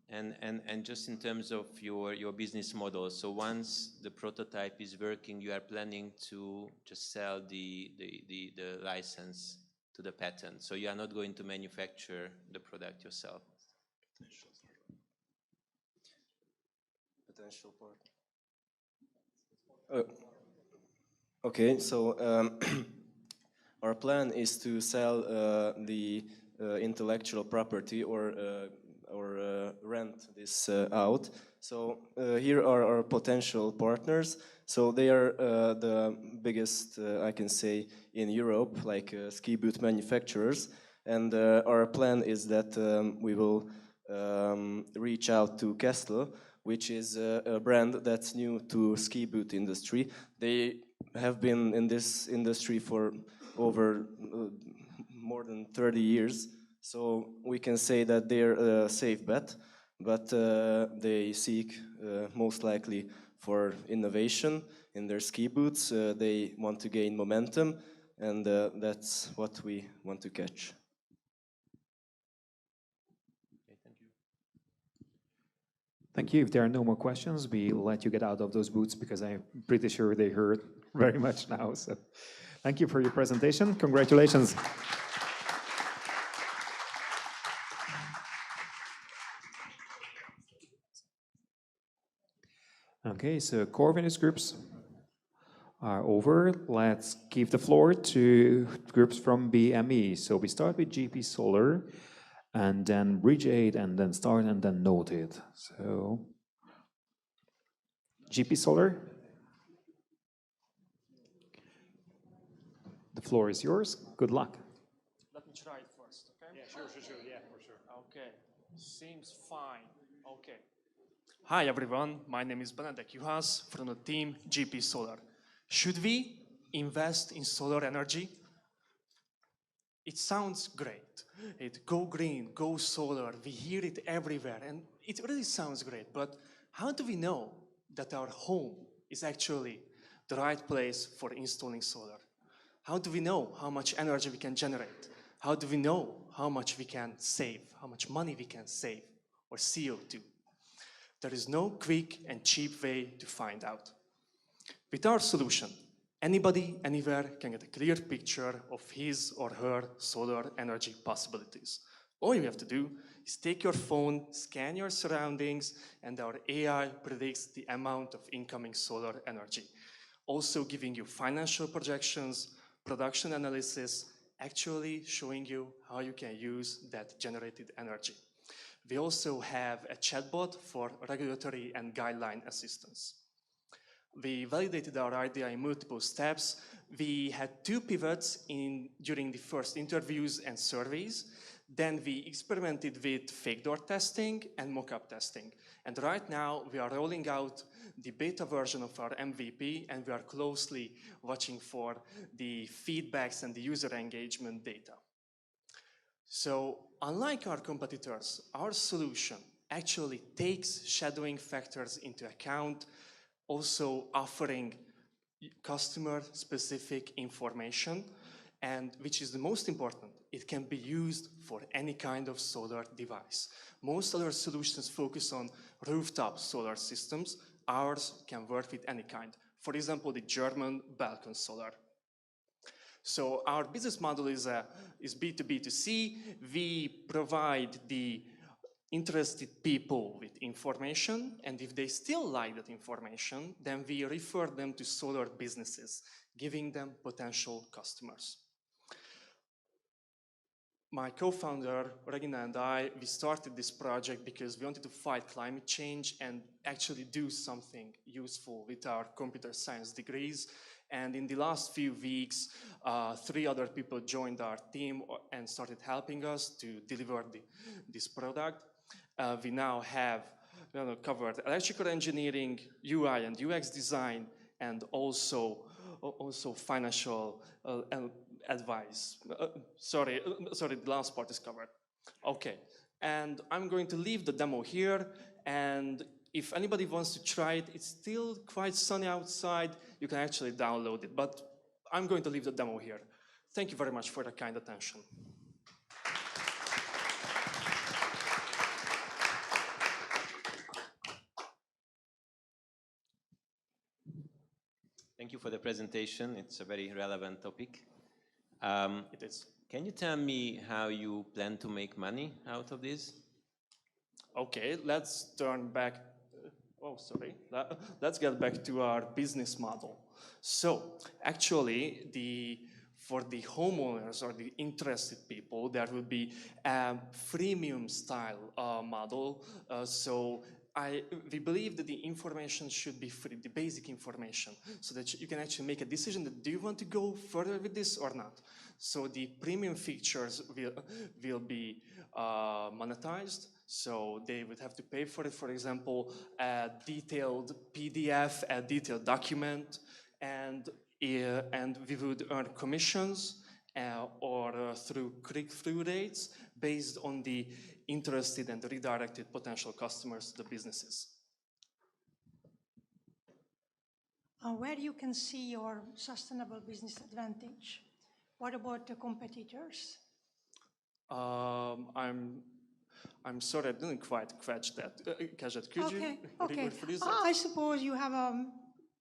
And just in terms of your business model, so once the prototype is working, you are planning to just sell the license to the patent. So you are not going to manufacture the product yourself. Potential part. Okay, so our plan is to sell the intellectual property or rent this out. So here are our potential partners. So they are the biggest, I can say, in Europe, like ski boot manufacturers. And our plan is that we will reach out to Kestel, which is a brand that's new to ski boot industry. They have been in this industry for over more than 30 years. So we can say that they're a safe bet, but they seek most likely for innovation in their ski boots. They want to gain momentum, and that's what we want to catch. Okay, thank you. Thank you. If there are no more questions, we let you get out of those booths because I'm pretty sure they hurt very much now. So thank you for your presentation. Congratulations. Okay, so core Venus groups are over. Let's give the floor to groups from BME. So we start with GP Solar, and then Bridge 8, and then Start, and then Noted. So GP Solar, the floor is yours. Good luck. Let me try it first, okay? Yeah, sure, yeah, for sure. Okay, seems fine, okay. Hi everyone, my name is Benedek Juhász from the team GP Solar. Should we invest in solar energy? It sounds great. Go green, go solar, we hear it everywhere, and it really sounds great, but how do we know that our home is actually the right place for installing solar? How do we know how much energy we can generate? How do we know how much we can save, how much money we can save, or CO2? There is no quick and cheap way to find out. With our solution, anybody, anywhere can get a clear picture of his or her solar energy possibilities. All you have to do is take your phone, scan your surroundings, and our AI predicts the amount of incoming solar energy. Also giving you financial projections, production analysis, actually showing you how you can use that generated energy. We also have a chatbot for regulatory and guideline assistance. We validated our idea in multiple steps. We had 2 pivots during the first interviews and surveys. Then we experimented with fake door testing and mock-up testing. And right now we are rolling out the beta version of our MVP, and we are closely watching for the feedbacks and the user engagement data. So unlike our competitors, our solution actually takes shadowing factors into account, also offering customer-specific information, and which is the most important, it can be used for any kind of solar device. Most other solutions focus on rooftop solar systems. Ours can work with any kind. For example, the German balcony solar. So our business model is B2B2C. We provide the interested people with information, and if they still like that information, then we refer them to solar businesses, giving them potential customers. My co-founder, Regina, and I, we started this project because we wanted to fight climate change and actually do something useful with our computer science degrees. And in the last few weeks, 3 other people joined our team and started helping us to deliver this product. We now have covered electrical engineering, UI and UX design, and also financial advice. Sorry, the last part is covered. Okay, and I'm going to leave the demo here, and if anybody wants to try it, it's still quite sunny outside, you can actually download it, but I'm going to leave the demo here. Thank you very much for the kind attention. Thank you for the presentation. It's a very relevant topic. It is. Can you tell me how you plan to make money out of this? Okay, let's turn back. Let's get back to our business model. So, actually, for the homeowners or the interested people, there will be a freemium style model. We believe that the information should be free, the basic information, so that you can actually make a decision that do you want to go further with this or not. So the premium features will be monetized, so they would have to pay for it, for example, a detailed PDF, a detailed document, and we would earn commissions or through click-through rates based on the interested and redirected potential customers to the businesses. Where you can see your sustainable business advantage? What about the competitors? I'm sorry, I didn't quite catch that. Could you Okay. rephrase that? I suppose you have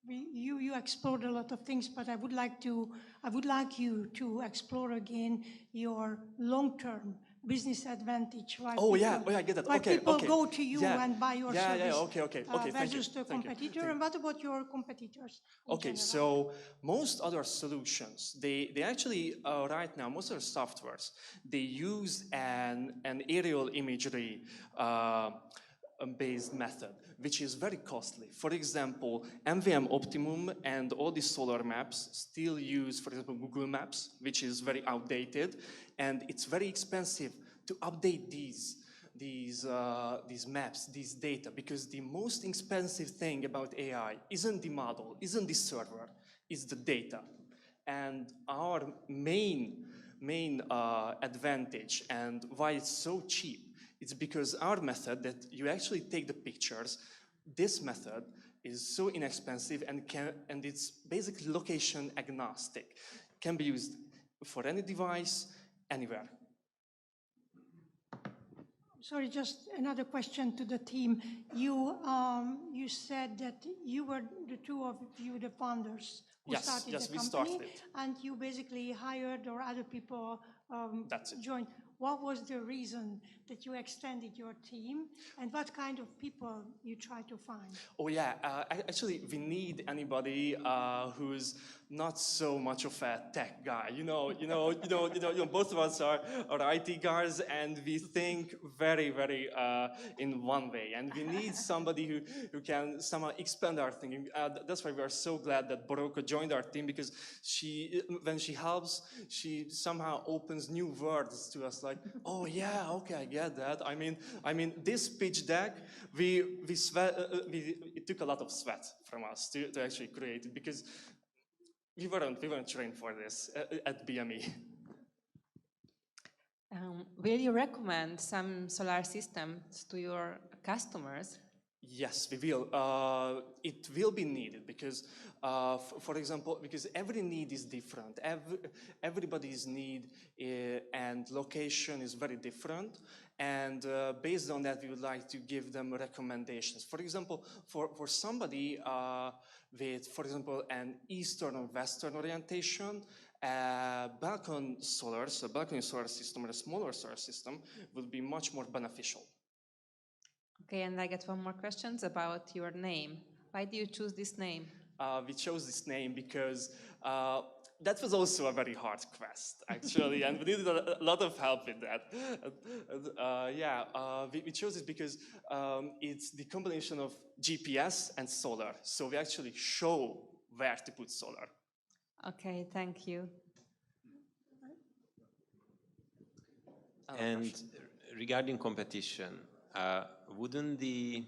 you explored a lot of things, but I would like you to explore again your long-term business advantage. Why Oh, people, yeah, I get that. Why Okay, people okay. go to you Yeah. and buy your Yeah, service okay, thank you, versus the thank you, competitor. thank And what about your competitors? in Okay, general? so most other solutions, they actually, right now, most of the softwares, they use an aerial imagery based method, which is very costly. For example, MVM Optimum and all the solar maps still use, for example, Google Maps, which is very outdated, and it's very expensive to update these maps, these data, because the most expensive thing about AI isn't the model, isn't the server, it's the data. And our main advantage and why it's so cheap, it's because our method that you actually take the pictures, this method is so inexpensive and it's basically location agnostic. Can be used for any device, anywhere. Sorry, just another question to the team. You said that you were the two of you, the founders who started the company, we started it. and you basically hired or other people That's it. joined. What was the reason that you extended your team, and what kind of people you try to find? Oh yeah, actually we need anybody who's not so much of a tech guy. Both of us are IT guys, and we think very in one way, and we need somebody who can somehow expand our thinking. That's why we are so glad that Boroko joined our team, because when she helps, she somehow opens new words to us. Like, oh yeah, okay, I get that. I mean, this pitch deck, it took a lot of sweat from us to actually create it, because we weren't trained for this at BME. Will you recommend some solar systems to your customers? Yes, we will. It will be needed because, for example, because every need is different. Everybody's need and location is very different. And based on that, we would like to give them recommendations. For example, for somebody with, for example, an eastern or western orientation, balcony solar system or a smaller solar system would be much more beneficial. Okay, and I get one more question about your name. Why do you choose this name? We chose this name because that was also a very hard quest, actually, and we needed a lot of help with that. We chose it because it's the combination of GPS and solar, so we actually show where to put solar. Okay, thank you. And regarding competition, wouldn't the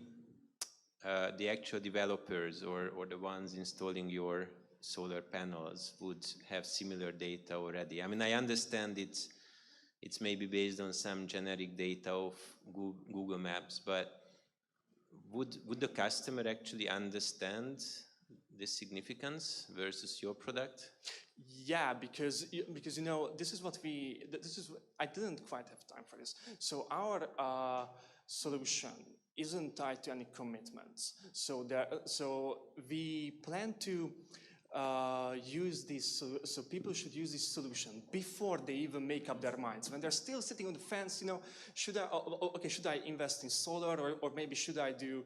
actual developers or the ones installing your solar panels would have similar data already? I mean, I understand it's maybe based on some generic data of Google Maps, but would the customer actually understand the significance versus your product? Yeah, because this is I didn't quite have time for this. So our solution isn't tied to any commitments. So we plan to use this, so people should use this solution before they even make up their minds. When they're still sitting on the fence, should I invest in solar, or maybe should I do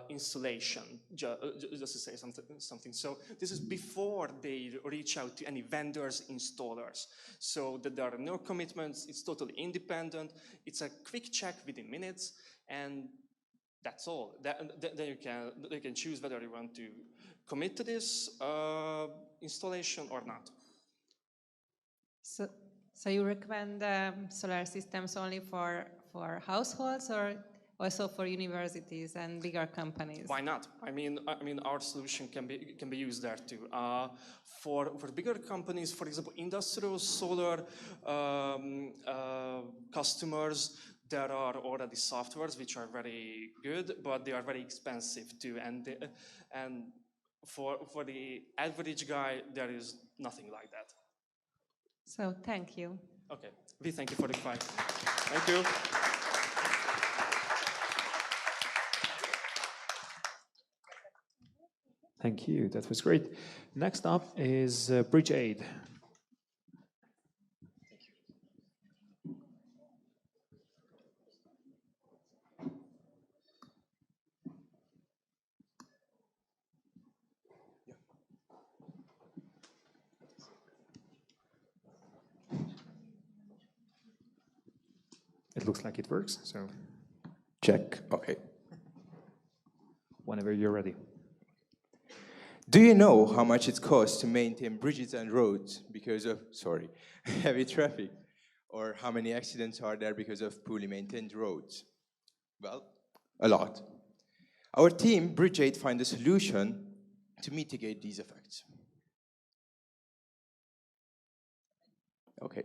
installation, just to say something. So this is before they reach out to any vendors, installers, so that there are no commitments. It's totally independent. It's a quick check within minutes, and that's all. Then you can choose whether you want to commit to this installation or not. So you recommend solar systems only for households, or also for universities and bigger companies? Why not? I mean, our solution can be used there too. For bigger companies, for example, industrial solar customers, there are already softwares which are very good, but they are very expensive too. And for the average guy, there is nothing like that. So thank you. Okay, we thank you for the question. Thank you. Thank you. That was great. Next up is Bridge Aid. It looks like it works, so Check. Okay. whenever you're ready. Do you know how much it costs to maintain bridges and roads because of, heavy traffic? Or how many accidents are there because of poorly maintained roads? Well, a lot. Our team, Bridge Aid, find a solution to mitigate these effects. Okay.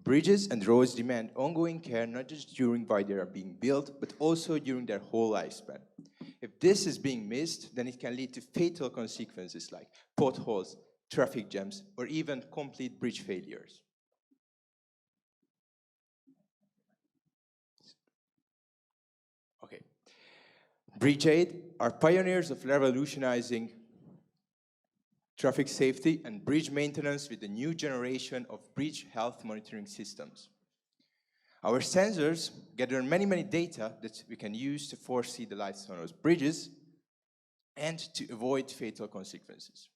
Bridges and roads demand ongoing care not just during while they are being built, but also during their whole lifespan. If this is being missed, then it can lead to fatal consequences like potholes, traffic jams, or even complete bridge failures. Okay. Bridge Aid are pioneers of revolutionizing traffic safety and bridge maintenance with the new generation of bridge health monitoring systems. Our sensors gather many data that we can use to foresee the lifespan of bridges and to avoid fatal consequences.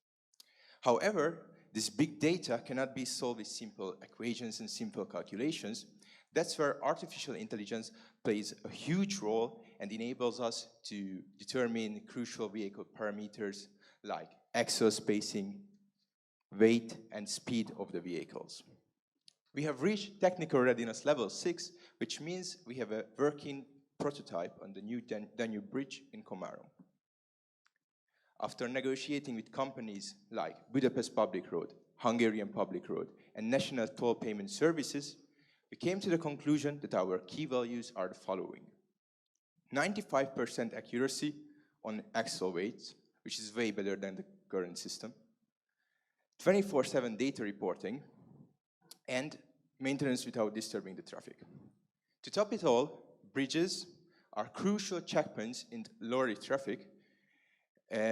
However, this big data cannot be solved with simple equations and simple calculations. That's where artificial intelligence plays a huge role and enables us to determine crucial vehicle parameters like axle spacing, weight, and speed of the vehicles. We have reached technical readiness level 6, which means we have a working prototype on the new Danube bridge in Komárom. After negotiating with companies like Budapest Public Road, Hungarian Public Road, and National Toll Payment Services, we came to the conclusion that our key values are the following. 95% accuracy on axle weights, which is way better than the current system. 24/7 data reporting, and maintenance without disturbing the traffic. To top it all, bridges are crucial checkpoints in lorry traffic,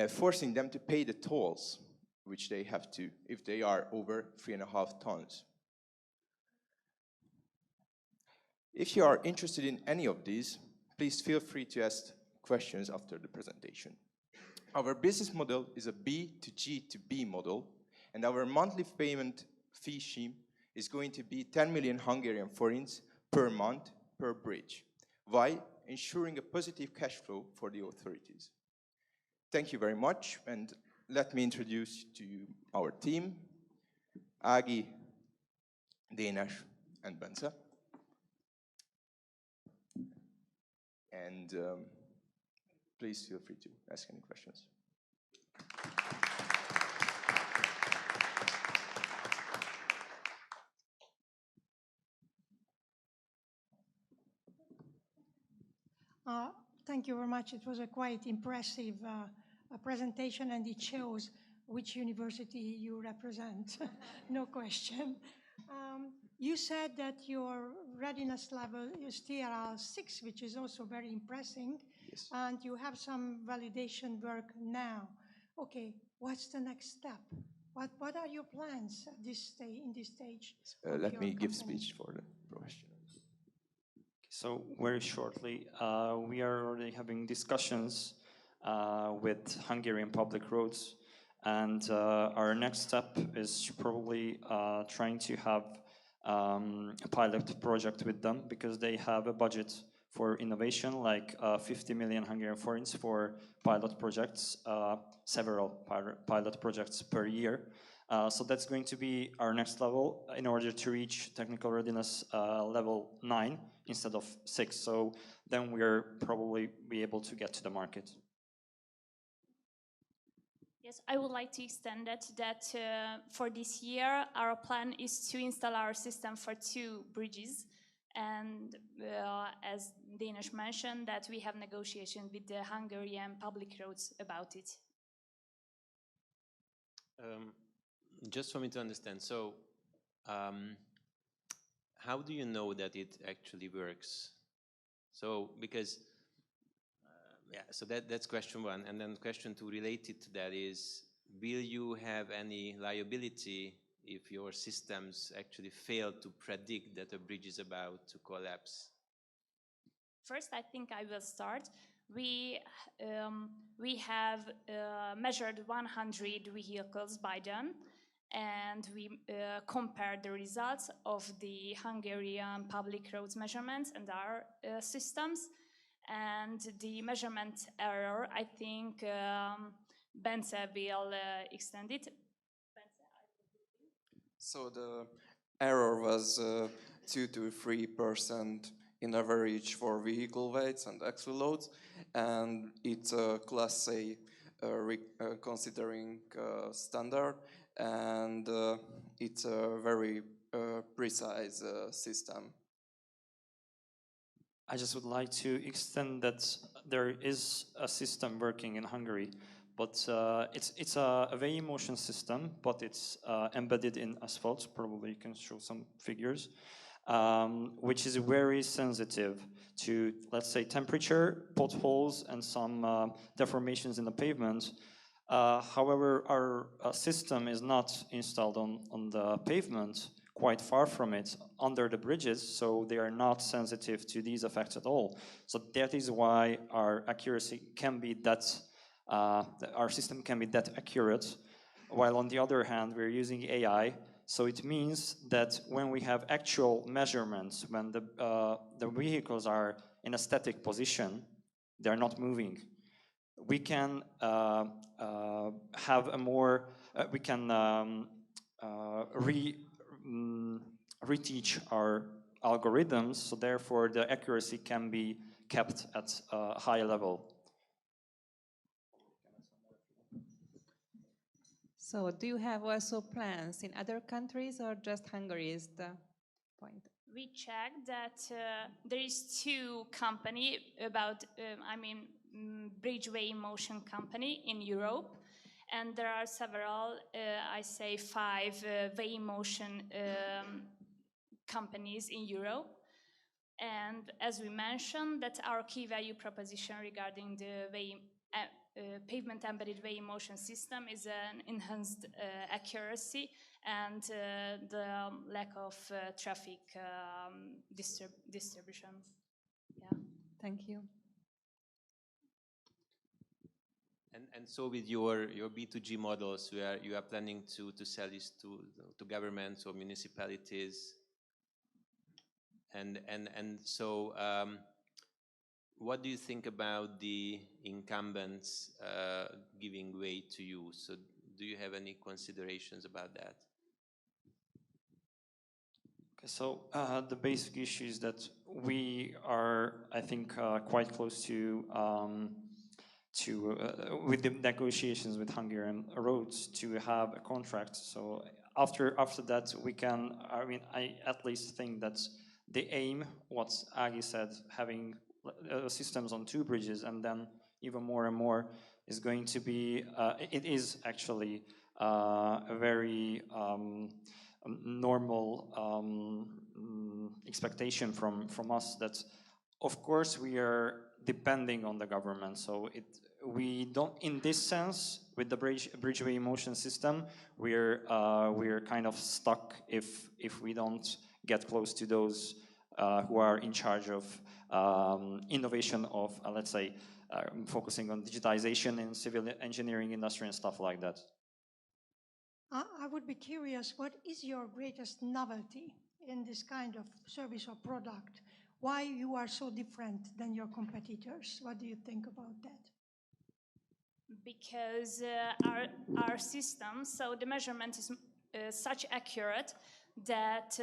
forcing them to pay the tolls, which they have to if they are over 3.5 tons. If you are interested in any of these, please feel free to ask questions after the presentation. Our business model is a B to G to B model, and our monthly payment fee scheme is going to be 10 million Hungarian forints per month per bridge, while ensuring a positive cash flow for the authorities. Thank you very much, and let me introduce to you our team, Ági, Dénes, and Bence. And please feel free to ask any questions. Thank you very much. It was a quite impressive presentation, and it shows which university you represent. No question. You said that your readiness level is TRL 6, which is also very impressive. Yes. And you have some validation work now. Okay, what's the next step? What are your plans at this in this stage? Let me give speech for the professionals. So very shortly, we are already having discussions with Hungarian Public Roads, and our next step is probably trying to have a pilot project with them, because they have a budget for innovation, like 50 million Hungarian forints for pilot projects, several pilot projects per year. So that's going to be our next level in order to reach technical readiness level 9 instead of 6. So then we're probably be able to get to the market. Yes, I would like to extend that for this year, our plan is to install our system for 2 bridges. And as Dénes mentioned, that we have negotiation with the Hungarian Public Roads about it. Just for me to understand, so how do you know that it actually works? So, because yeah, so that's question one. And then question two related to that is, will you have any liability if your systems actually fail to predict that a bridge is about to collapse? First, I think I will start. We have measured 100 vehicles by then, and we compared the results of the Hungarian public roads measurements and our systems. And the measurement error, I think Bence will extend it. So the error was 2 to 3% in average for vehicle weights and axle loads, and it's a Class A considering standard, and it's a very precise system. I just would like to extend that there is a system working in Hungary, but it's a weigh motion system, but it's embedded in asphalt. Probably you can show some figures, which is very sensitive to, let's say, temperature, potholes, and some deformations in the pavement. However, our system is not installed on the pavement, quite far from it, under the bridges, so they are not sensitive to these effects at all. So that is why our accuracy can be that, our system can be that accurate, while on the other hand, we're using AI, so it means that when we have actual measurements, when the vehicles are in a static position, they're not moving. We can have a more, we can reteach our algorithms, so therefore the accuracy can be kept at a high level. So do you have also plans in other countries, or just Hungary is the point? We checked that there is two company about, bridge weigh motion company in Europe, and there are several, I say 5 weigh motion companies in Europe. And as we mentioned, that's our key value proposition regarding the pavement embedded weigh motion system is an enhanced accuracy and the lack of traffic distribution. Yeah. Thank you. And so with your B2G models, you are planning to sell this to governments or municipalities, and so what do you think about the incumbents giving way to you? So do you have any considerations about that? Okay, so the basic issue is that we are, I think, quite close to with the negotiations with Hungarian roads to have a contract. So after that, we can. I at least think that the aim, what Agi said, having systems on 2 bridges and then even more and more is going to be, it is actually a very normal expectation from us that of course we are depending on the government. So we don't, in this sense, with the bridgeway motion system, we're kind of stuck if we don't get close to those who are in charge of innovation of, let's say, focusing on digitization in civil engineering industry and stuff like that. I would be curious, what is your greatest novelty in this kind of service or product? Why you are so different than your competitors? What do you think about that? Because our system, so the measurement is such accurate that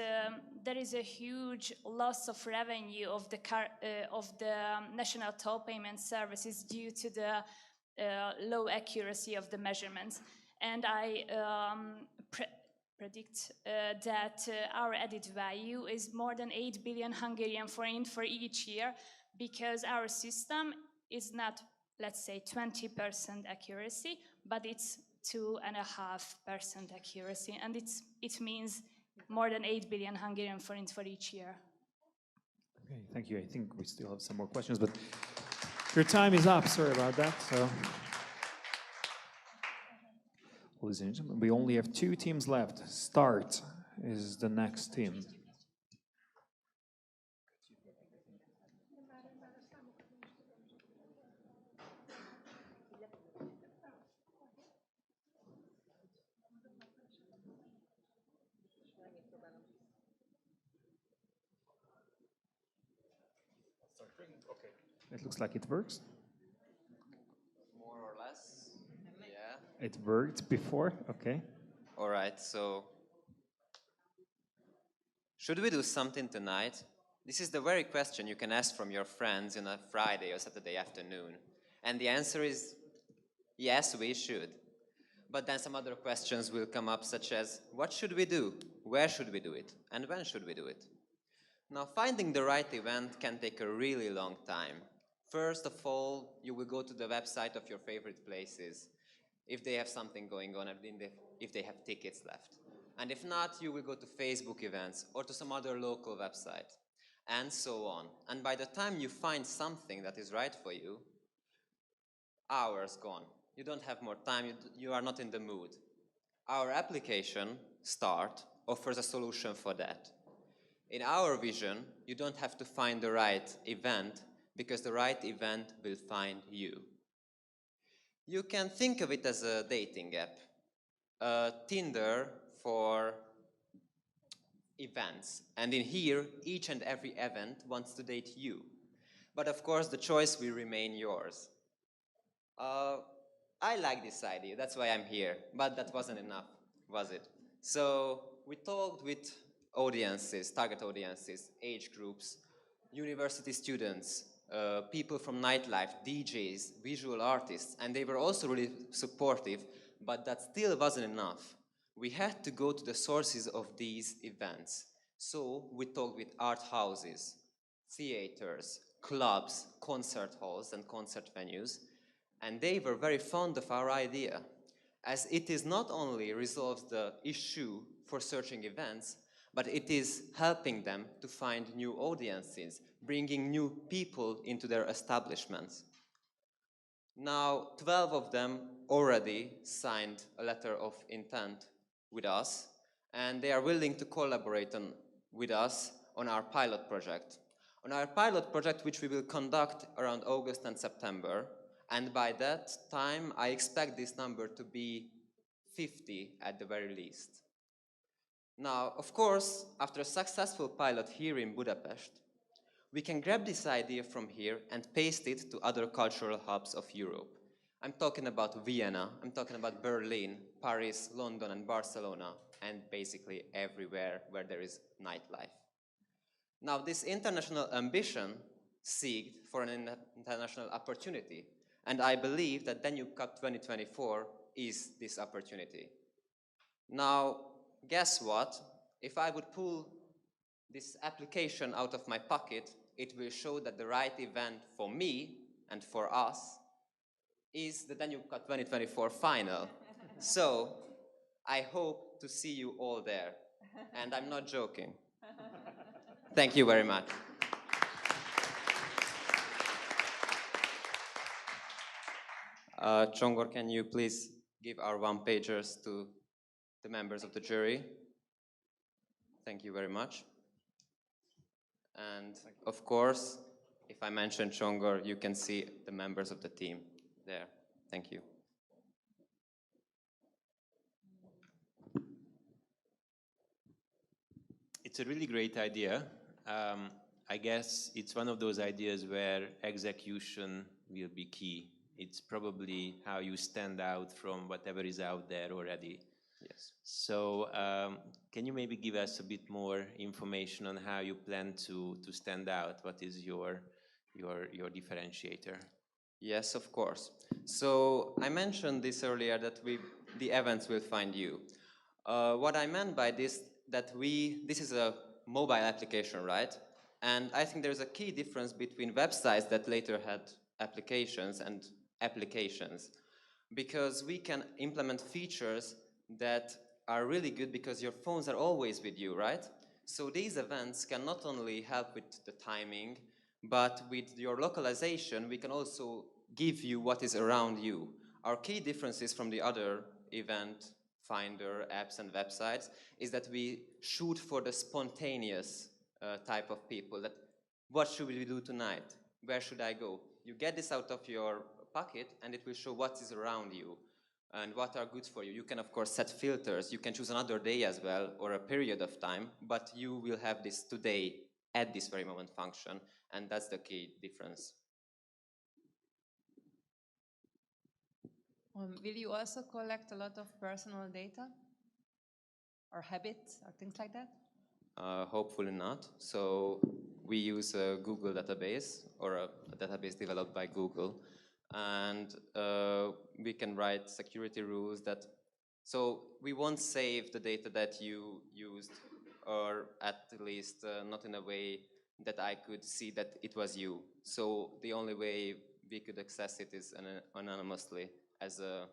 there is a huge loss of revenue of the national toll payment services due to the low accuracy of the measurements. And I predict that our added value is more than 8 billion Hungarian forint for each year, because our system is not, let's say, 20% accuracy, but it's 2.5% accuracy, and it means more than 8 billion Hungarian forint for each year. Okay, thank you. I think we still have some more questions, but Your time is up. Sorry about that. So, ladies and gentlemen, we only have 2 teams left. Start is the next team. It looks like it works. More or less, yeah. It worked before, okay. All right, so should we do something tonight? This is the very question you can ask from your friends on a Friday or Saturday afternoon. And the answer is, yes, we should. But then some other questions will come up, such as, what should we do? Where should we do it? And when should we do it? Now, finding the right event can take a really long time. First of all, you will go to the website of your favorite places, if they have something going on, if they have tickets left. And if not, you will go to Facebook events or to some other local website, and so on. And by the time you find something that is right for you, hours gone. You don't have more time, you are not in the mood. Our application, Start, offers a solution for that. In our vision, you don't have to find the right event, because the right event will find you. You can think of it as a dating app, a Tinder for events. And in here, each and every event wants to date you. But of course, the choice will remain yours. I like this idea, that's why I'm here. But that wasn't enough, was it? So we talked with audiences, target audiences, age groups, university students, people from nightlife, DJs, visual artists, and they were also really supportive, but that still wasn't enough. We had to go to the sources of these events. So we talked with art houses, theaters, clubs, concert halls, and concert venues, and they were very fond of our idea, as it is not only resolves the issue for searching events, but it is helping them to find new audiences, bringing new people into their establishments. Now, 12 of them already signed a letter of intent with us, and they are willing to collaborate with us on our pilot project. On our pilot project, which we will conduct around August and September, and by that time, I expect this number to be 50 at the very least. Now, of course, after a successful pilot here in Budapest, we can grab this idea from here and paste it to other cultural hubs of Europe. I'm talking about Vienna, I'm talking about Berlin, Paris, London, and Barcelona, and basically everywhere where there is nightlife. Now, this international ambition seeked for an international opportunity, and I believe that Danube Cup 2024 is this opportunity. Now, guess what? If I would pull this application out of my pocket, it will show that the right event for me and for us is the Danube Cup 2024 final. So, I hope to see you all there. And I'm not joking. Thank you very much. Csongor, can you please give our one-pagers to the members of the jury? Thank you very much. And of course, if I mention Csongor, you can see the members of the team there. Thank you. It's a really great idea. I guess it's one of those ideas where execution will be key. It's probably how you stand out from whatever is out there already. Yes. So can you maybe give us a bit more information on how you plan to stand out? What is your differentiator? Yes, of course. So I mentioned this earlier that the events will find you. What I meant by this, this is a mobile application, right? And I think there's a key difference between websites that later had applications and applications, because we can implement features that are really good because your phones are always with you, right? So these events can not only help with the timing, But with your localization, we can also give you what is around you. Our key differences from the other event finder apps and websites is that we shoot for the spontaneous type of people. That what should we do tonight? Where should I go? You get this out of your pocket and it will show what is around you and what are good for you. You can of course set filters. You can choose another day as well or a period of time, but you will have this today at this very moment function, and that's the key difference. Will you also collect a lot of personal data or habits or things like that? Hopefully not. So we use a Google database or a database developed by Google, and we can write security rules that, so we won't save the data that you used, or at least not in a way that I could see that it was you. So the only way we could access it is anonymously as a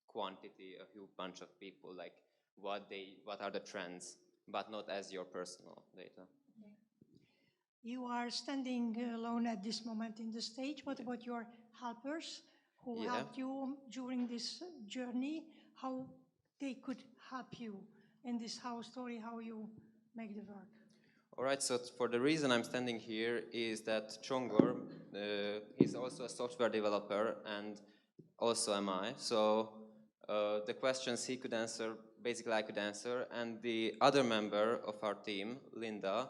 quantity, a huge bunch of people, like what are the trends, but not as your personal data. You are standing alone at this moment in the stage. What about your helpers who helped you during this journey? How they could help you in this story, how you make the work? All right, so for the reason I'm standing here is that Csongor is also a software developer, and also am I. So the questions he could answer, basically I could answer, and the other member of our team, Linda,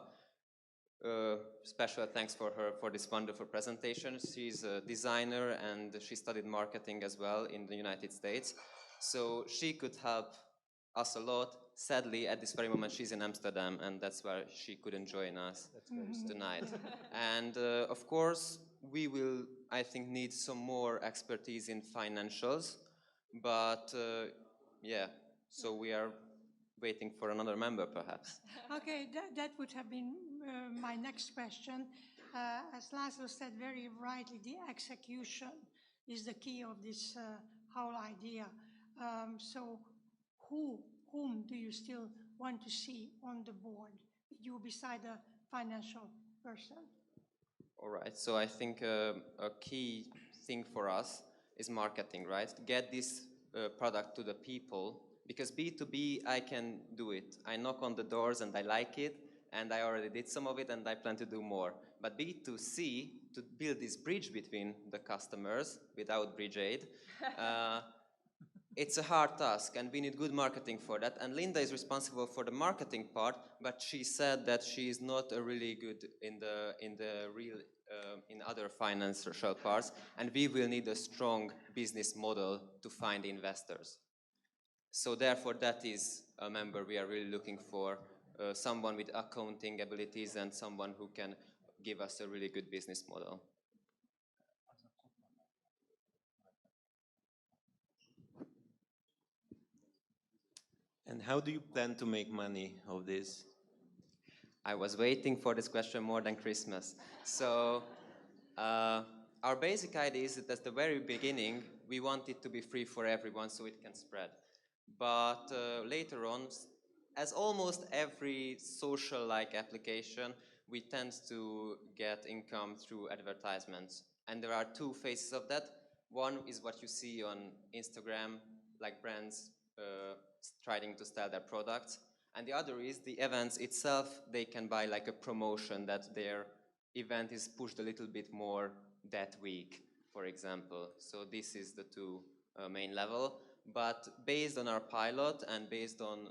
special thanks for her for this wonderful presentation. She's a designer and she studied marketing as well in the United States. So she could help us a lot. Sadly, at this very moment, she's in Amsterdam, and that's why she couldn't join us tonight. And of course, we will, I think, need some more expertise in financials. But yeah, so we are waiting for another member, perhaps. Okay, that would have been my next question. As Laszlo said very rightly, the execution is the key of this whole idea. So whom do you still want to see on the board, you beside a financial person? All right, so I think a key thing for us is marketing, right? Get this product to the people, because B2B, I can do it. I knock on the doors and I like it, and I already did some of it and I plan to do more. But B2C, to build this bridge between the customers without bridge aid, it's a hard task, and we need good marketing for that. And Linda is responsible for the marketing part, but she said that she is not really good in other financial parts, and we will need a strong business model to find investors. So therefore, that is a member we are really looking for, someone with accounting abilities and someone who can give us a really good business model. And how do you plan to make money of this? I was waiting for this question more than Christmas. So our basic idea is that at the very beginning, we want it to be free for everyone so it can spread. But later on, as almost every social-like application, we tend to get income through advertisements. And there are two phases of that. One is what you see on Instagram, like brands trying to sell their products. And the other is the events itself. They can buy like a promotion that their event is pushed a little bit more that week, for example. So this is the two main level. But based on our pilot and based on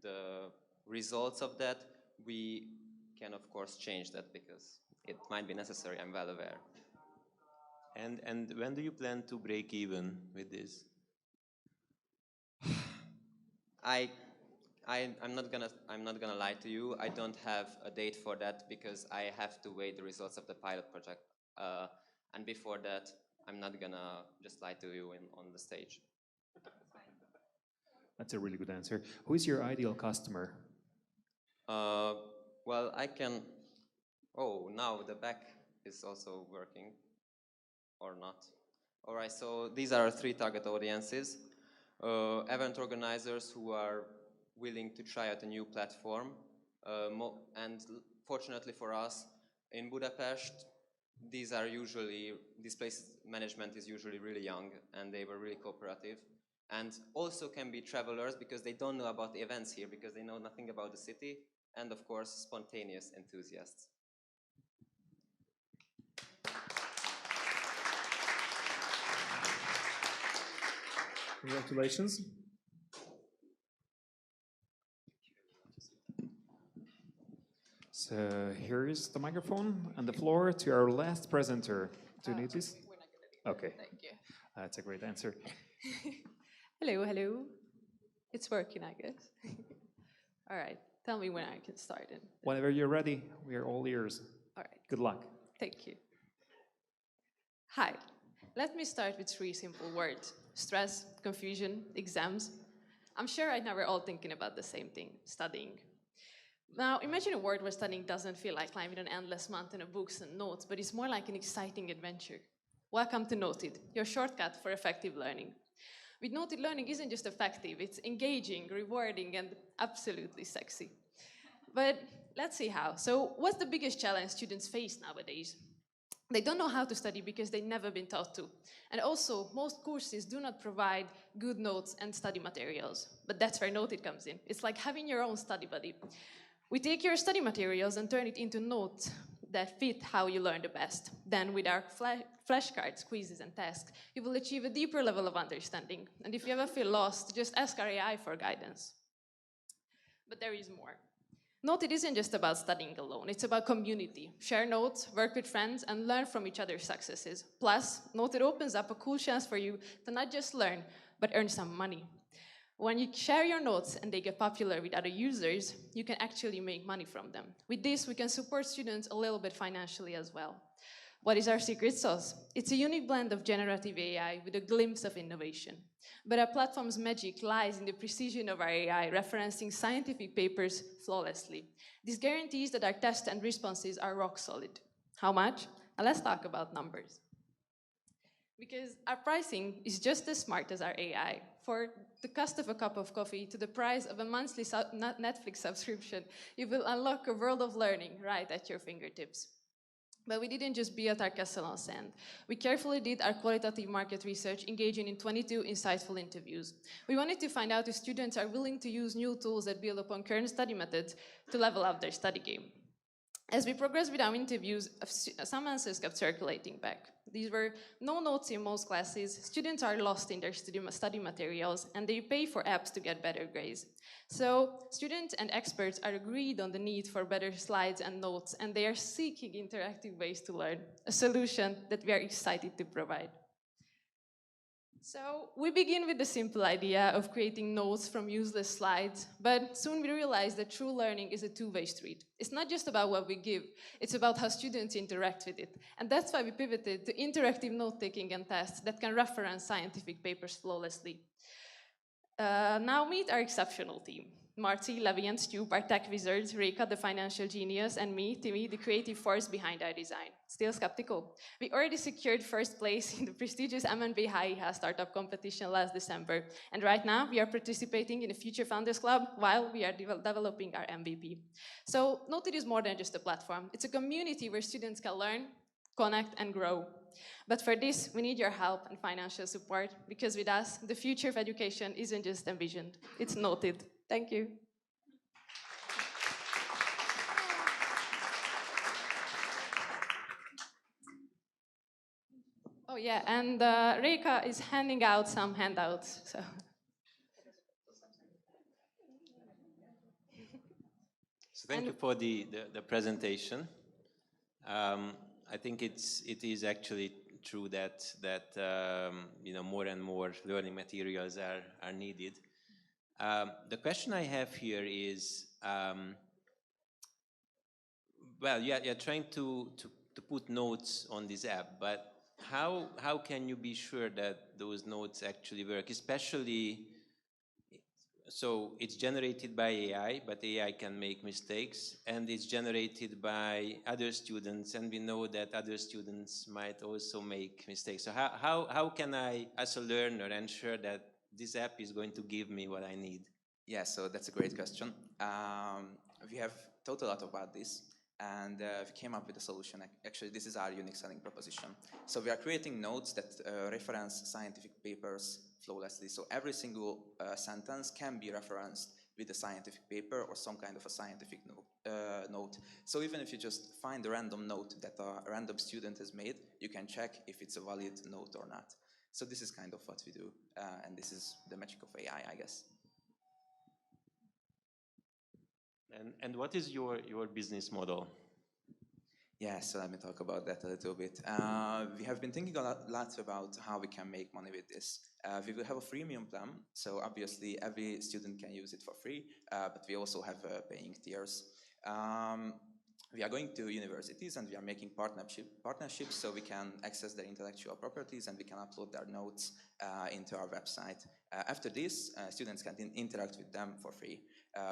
the results of that, we can of course change that because it might be necessary, I'm well aware. And when do you plan to break even with this? I'm not gonna lie to you. I don't have a date for that because I have to wait the results of the pilot project. And before that, I'm not gonna just lie to you on the stage. That's a really good answer. Who is your ideal customer? Well, I can. Oh, now the back is also working, or not. All right. So these are our three target audiences. Event organizers who are willing to try out a new platform, and fortunately for us, In Budapest, this place management is usually really young, and they were really cooperative. And also can be travelers because they don't know about the events here, because they know nothing about the city, and of course, spontaneous enthusiasts. Congratulations. So here is the microphone and the floor to our last presenter. Do you need this? Okay. Thank you. That's a great answer. Hello, hello. It's working, I guess. All right. Tell me when I can start it. Whenever you're ready, we are all ears. All right. Good luck. Thank you. Hi. Let me start with 3 simple words: stress, confusion, exams. I'm sure right now we're all thinking about the same thing: studying. Now, imagine a world where studying doesn't feel like climbing an endless mountain of books and notes, but it's more like an exciting adventure. Welcome to Noted, your shortcut for effective learning. With Noted, learning isn't just effective, it's engaging, rewarding, and absolutely sexy. But let's see how. So, what's the biggest challenge students face nowadays? They don't know how to study because they've never been taught to. And also, most courses do not provide good notes and study materials. But that's where Noted comes in. It's like having your own study buddy. We take your study materials and turn it into notes that fit how you learn the best. Then with our flashcards, quizzes, and tasks, you will achieve a deeper level of understanding. And if you ever feel lost, just ask our AI for guidance. But there is more. Noted isn't just about studying alone, it's about community. Share notes, work with friends, and learn from each other's successes. Plus, Noted opens up a cool chance for you to not just learn, but earn some money. When you share your notes and they get popular with other users, you can actually make money from them. With this, we can support students a little bit financially as well. What is our secret sauce? It's a unique blend of generative AI with a glimpse of innovation. But our platform's magic lies in the precision of our AI, referencing scientific papers flawlessly. This guarantees that our tests and responses are rock solid. How much? Now let's talk about numbers. Because our pricing is just as smart as our AI. For the cost of a cup of coffee to the price of a monthly Netflix subscription, you will unlock a world of learning right at your fingertips. But we didn't just build our castle on sand. We carefully did our qualitative market research, engaging in 22 insightful interviews. We wanted to find out if students are willing to use new tools that build upon current study methods to level up their study game. As we progressed with our interviews, some answers kept circulating back. These were no notes in most classes, students are lost in their study materials, and they pay for apps to get better grades. So students and experts are agreed on the need for better slides and notes, and they are seeking interactive ways to learn, a solution that we are excited to provide. So we begin with the simple idea of creating notes from useless slides, but soon we realized that true learning is a two-way street. It's not just about what we give, it's about how students interact with it. And that's why we pivoted to interactive note-taking and tests that can reference scientific papers flawlessly. Now meet our exceptional team. Marty, Levy, and Stu are tech wizards, Reka, the financial genius, and me, Timmy, the creative force behind our design. Still skeptical? We already secured first place in the prestigious M&B High startup competition last December. And right now, we are participating in the Future Founders Club while we are developing our MVP. So Noted is more than just a platform. It's a community where students can learn, connect, and grow. But for this, we need your help and financial support, because with us, the future of education isn't just envisioned, it's noted. Thank you. Oh yeah, and Reka is handing out some handouts. So. So thank you for the presentation. I think it is actually true that more and more learning materials are needed. The question I have here is, well, you're trying to put notes on this app, but how can you be sure that those notes actually work? Especially, so it's generated by AI, but AI can make mistakes, and it's generated by other students, and we know that other students might also make mistakes. So how can I, as a learner, ensure that this app is going to give me what I need? Yeah, so that's a great question. We have thought a lot about this, And we came up with a solution. Actually, this is our unique selling proposition. So we are creating notes that reference scientific papers flawlessly. So every single sentence can be referenced with a scientific paper or some kind of a scientific note. So even if you just find a random note that a random student has made, you can check if it's a valid note or not. So this is kind of what we do, and this is the magic of AI, I guess. And what is your business model? Yeah, so let me talk about that a little bit. We have been thinking a lot about how we can make money with this. We will have a freemium plan, so obviously every student can use it for free, but we also have paying tiers. We are going to universities and we are making partnerships so we can access their intellectual properties and we can upload their notes into our website. After this, students can interact with them for free.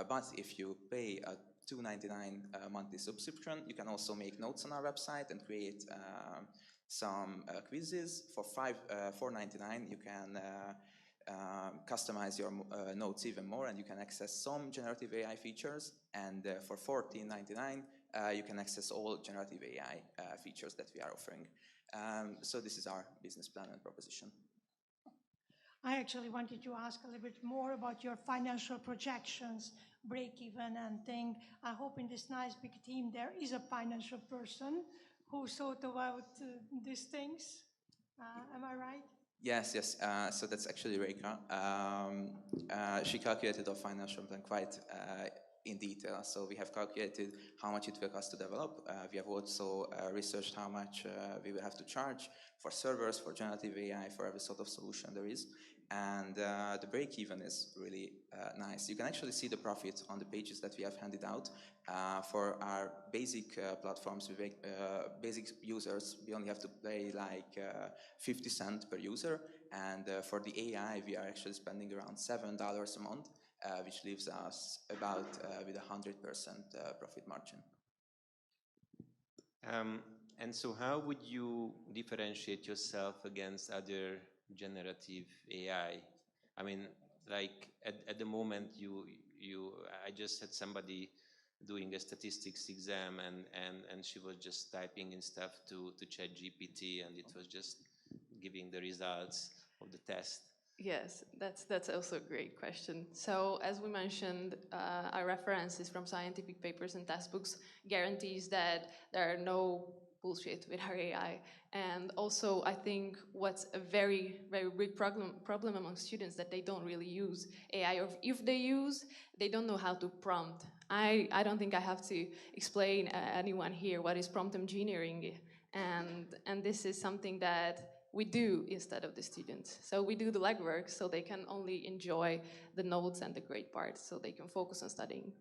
But if you pay a $2.99 monthly subscription, you can also make notes on our website and create some quizzes. For $4.99, you can customize your notes even more, and you can access some generative AI features. And for $14.99, you can access all generative AI features that we are offering. So this is our business plan and proposition. I actually wanted to ask a little bit more about your financial projections, break-even and thing. I hope in this nice big team there is a financial person who thought about these things. Am I right? Yes. So that's actually Rekha. She calculated our financial plan quite in detail. So we have calculated how much it will cost to develop. We have also researched how much we will have to charge for servers, for generative AI, for every sort of solution there is. And the break-even is really nice. You can actually see the profit on the pages that we have handed out. For our basic platforms, basic users, we only have to pay like 50 cents per user. And for the AI, we are actually spending around $7 a month, which leaves us about with 100% profit margin. And so how would you differentiate yourself against other generative AI? I mean, like at the moment, I just had somebody doing a statistics exam and she was just typing in stuff to ChatGPT and it was just giving the results of the test. Yes, that's also a great question. So as we mentioned, our references from scientific papers and textbooks guarantees that there are no bullshit with our AI. And also, I think what's a very, very big problem among students that they don't really use AI, or if they use, they don't know how to prompt. I don't think I have to explain anyone here what is prompt engineering, and this is something that we do instead of the students. So we do the legwork so they can only enjoy the notes and the great parts, so they can focus on studying.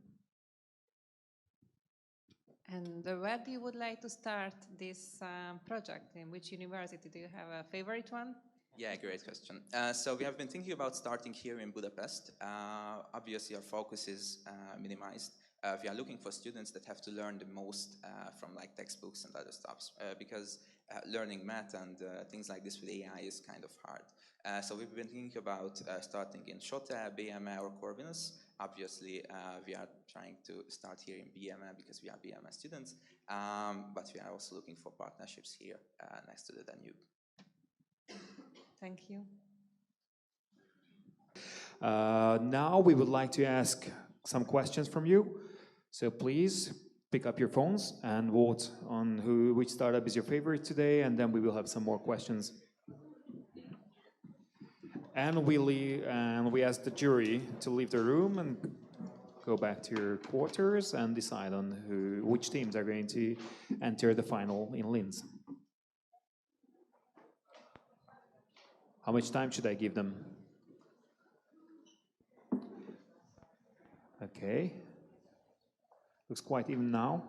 And where do you would like to start this project? In which university? Do you have a favorite one? Yeah, great question. So we have been thinking about starting here in Budapest. Obviously, our focus is minimized. We are looking for students that have to learn the most from like textbooks and other stuff, because learning math and things like this with AI is kind of hard. So we've been thinking about starting in Schotte, BME, or Corvinus. Obviously, we are trying to start here in BME because we are BME students, but we are also looking for partnerships here next to the Danube. Thank you. Now we would like to ask some questions from you. So please pick up your phones and vote on which startup is your favorite today, and then we will have some more questions. And we ask the jury to leave the room and go back to your quarters and decide on which teams are going to enter the final in Linz. How much time should I give them? Okay. Looks quite even now.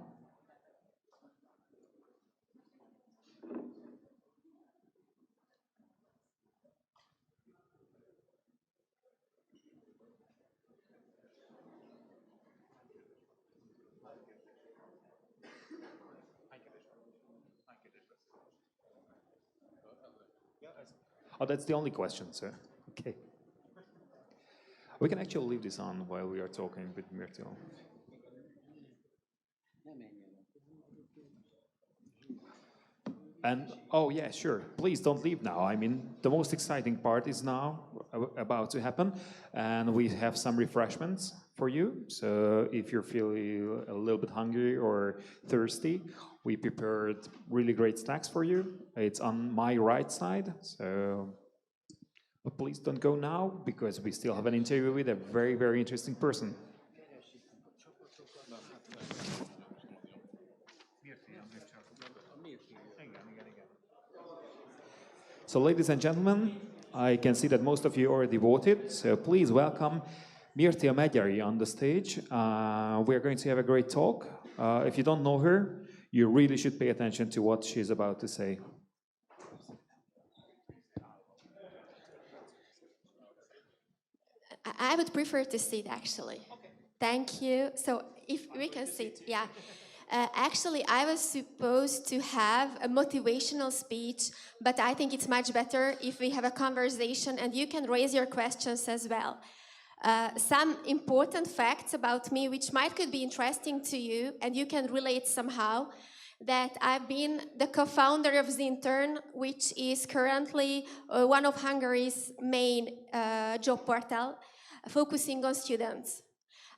Oh, that's the only question, sir. Okay. We can actually leave this on while we are talking with Mirto. And, oh yeah, sure, please don't leave now. I mean, the most exciting part is now about to happen, and we have some refreshments for you. So if you're feeling a little bit hungry or thirsty, we prepared really great snacks for you. It's on my right side, so but please don't go now, because we still have an interview with a very, very interesting person. So, ladies and gentlemen, I can see that most of you already voted, so please welcome Mirtia Megyari on the stage. We're going to have a great talk. If you don't know her, you really should pay attention to what she's about to say. I would prefer to sit, actually. Okay. Thank you. So if we can sit, yeah. Actually, I was supposed to have a motivational speech, but I think it's much better if we have a conversation and you can raise your questions as well. Some important facts about me, which could be interesting to you, and you can relate somehow, that I've been the co-founder of Zintern, which is currently one of Hungary's main job portal, focusing on students.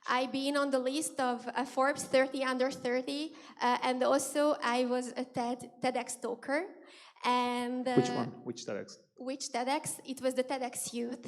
I've been on the list of Forbes 30 under 30, and also I was a TEDx talker. And which one? Which TEDx? Which TEDx? It was the TEDx Youth.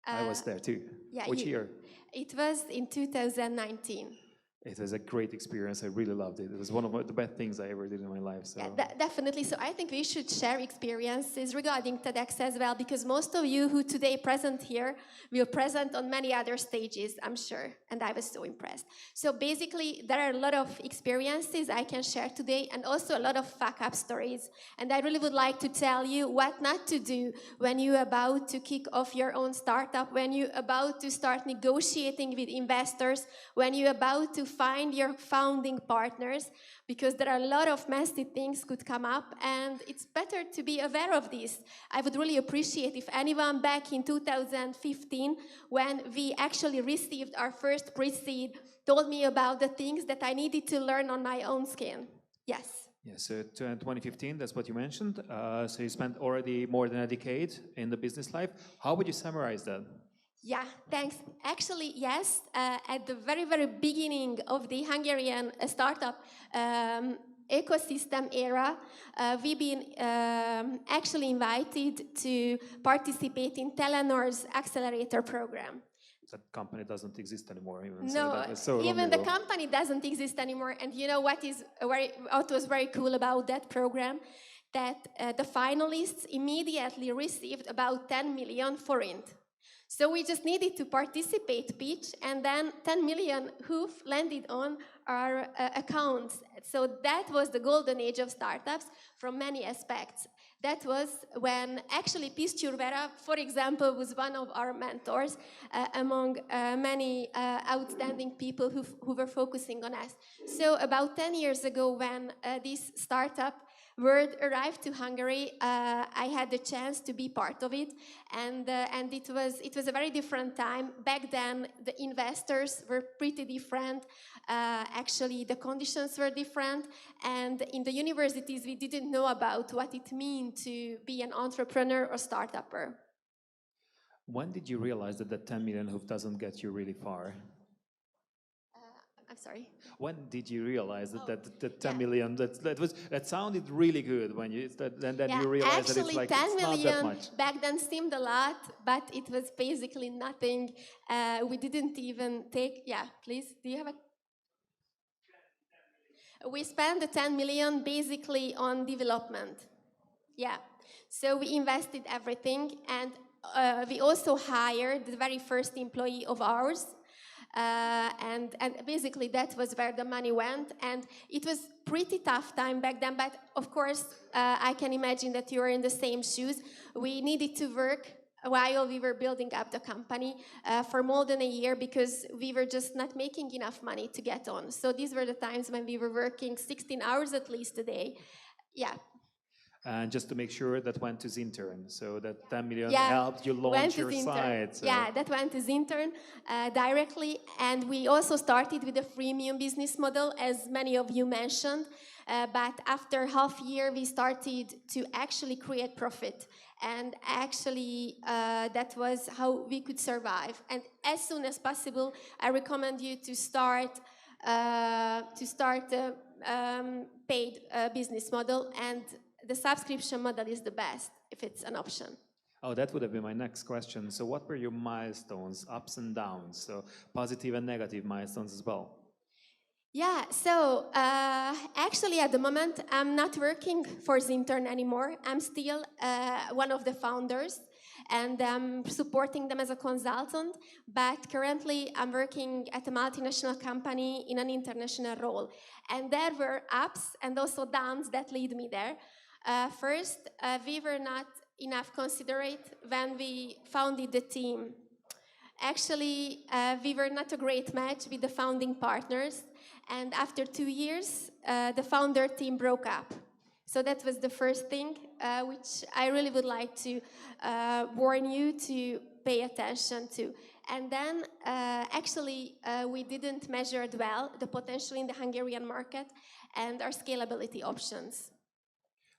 I was there too. Yeah, which year? It was in 2019. It was a great experience. I really loved it. It was one of the best things I ever did in my life. So. Yeah, definitely. So I think we should share experiences regarding TEDx as well, because most of you who today present here will present on many other stages, I'm sure. And I was so impressed. So basically, there are a lot of experiences I can share today, and also a lot of fuck-up stories. And I really would like to tell you what not to do when you're about to kick off your own startup, when you're about to start negotiating with investors, when you're about to find your founding partners, because there are a lot of messy things could come up, and it's better to be aware of this. I would really appreciate if anyone back in 2015, when we actually received our first pre-seed, told me about the things that I needed to learn on my own skin. Yes. Yeah, so 2015, that's what you mentioned. So you spent already more than a decade in the business life. How would you summarize that? Yeah, thanks. Actually, yes, at the very, very beginning of the Hungarian startup ecosystem era, we've been actually invited to participate in Telenor's accelerator program. That company doesn't exist anymore. Even, no, so even the company doesn't exist anymore. And you know what was very cool about that program? That the finalists immediately received about 10 million forint. So we just needed to participate, pitch, and then 10 million hoof landed on our accounts. So that was the golden age of startups from many aspects. That was when actually Pistur Vera, for example, was one of our mentors among many outstanding people who were focusing on us. So about 10 years ago, when this startup word arrived to Hungary, I had the chance to be part of it, and it was a very different time. Back then, the investors were pretty different. Actually, the conditions were different, and in the universities, we didn't know about what it means to be an entrepreneur or startupper. When did you realize that the 10 million hoof doesn't get you really far? I'm sorry. When did you realize that the 10 million that sounded really good when you then you realized that it's like 10 it's million not that much. Back then seemed a lot, but it was basically nothing. We didn't even take. Yeah, please. Do you have a? We spent the 10 million basically on development. Yeah, so we invested everything, and we also hired the very first employee of ours. And basically that was where the money went, and it was pretty tough time back then, but of course I can imagine that you are in the same shoes. We needed to work while we were building up the company for more than a year, because we were just not making enough money to get on. So these were the times when we were working 16 hours at least a day. Yeah. And just to make sure that went to Zintern, so that 10 million Yeah, helped you went launch to your Zintern. site. So. Yeah, that went to Zintern directly. And we also started with a freemium business model, as many of you mentioned. But after half year, we started to actually create profit. And actually, that was how we could survive. And as soon as possible, I recommend you to start paid business model, and the subscription model is the best if it's an option. Oh, that would have been my next question. So what were your milestones, ups and downs, so positive and negative milestones as well? Yeah, so actually at the moment I'm not working for Zintern anymore. I'm still one of the founders, and I'm supporting them as a consultant, but currently I'm working at a multinational company in an international role. And there were ups and also downs that lead me there. First, we were not enough considerate when we founded the team. Actually, we were not a great match with the founding partners, and after 2 years, the founder team broke up. So that was the first thing, which I really would like to warn you to pay attention to. And then, actually, we didn't measure well the potential in the Hungarian market and our scalability options.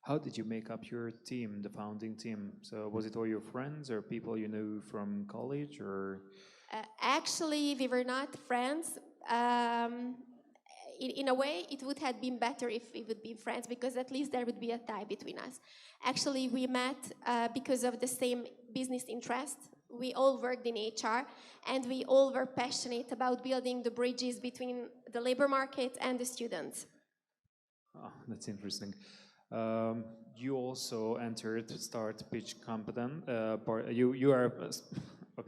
How did you make up your team, the founding team? So was it all your friends or people you knew from college, or? Actually, we were not friends. In a way, it would have been better if we would be friends, because at least there would be a tie between us. Actually, we met because of the same business interest. We all worked in HR, and we all were passionate about building the bridges between the labor market and the students. Oh, that's interesting. You also entered Start Pitch Competent. You are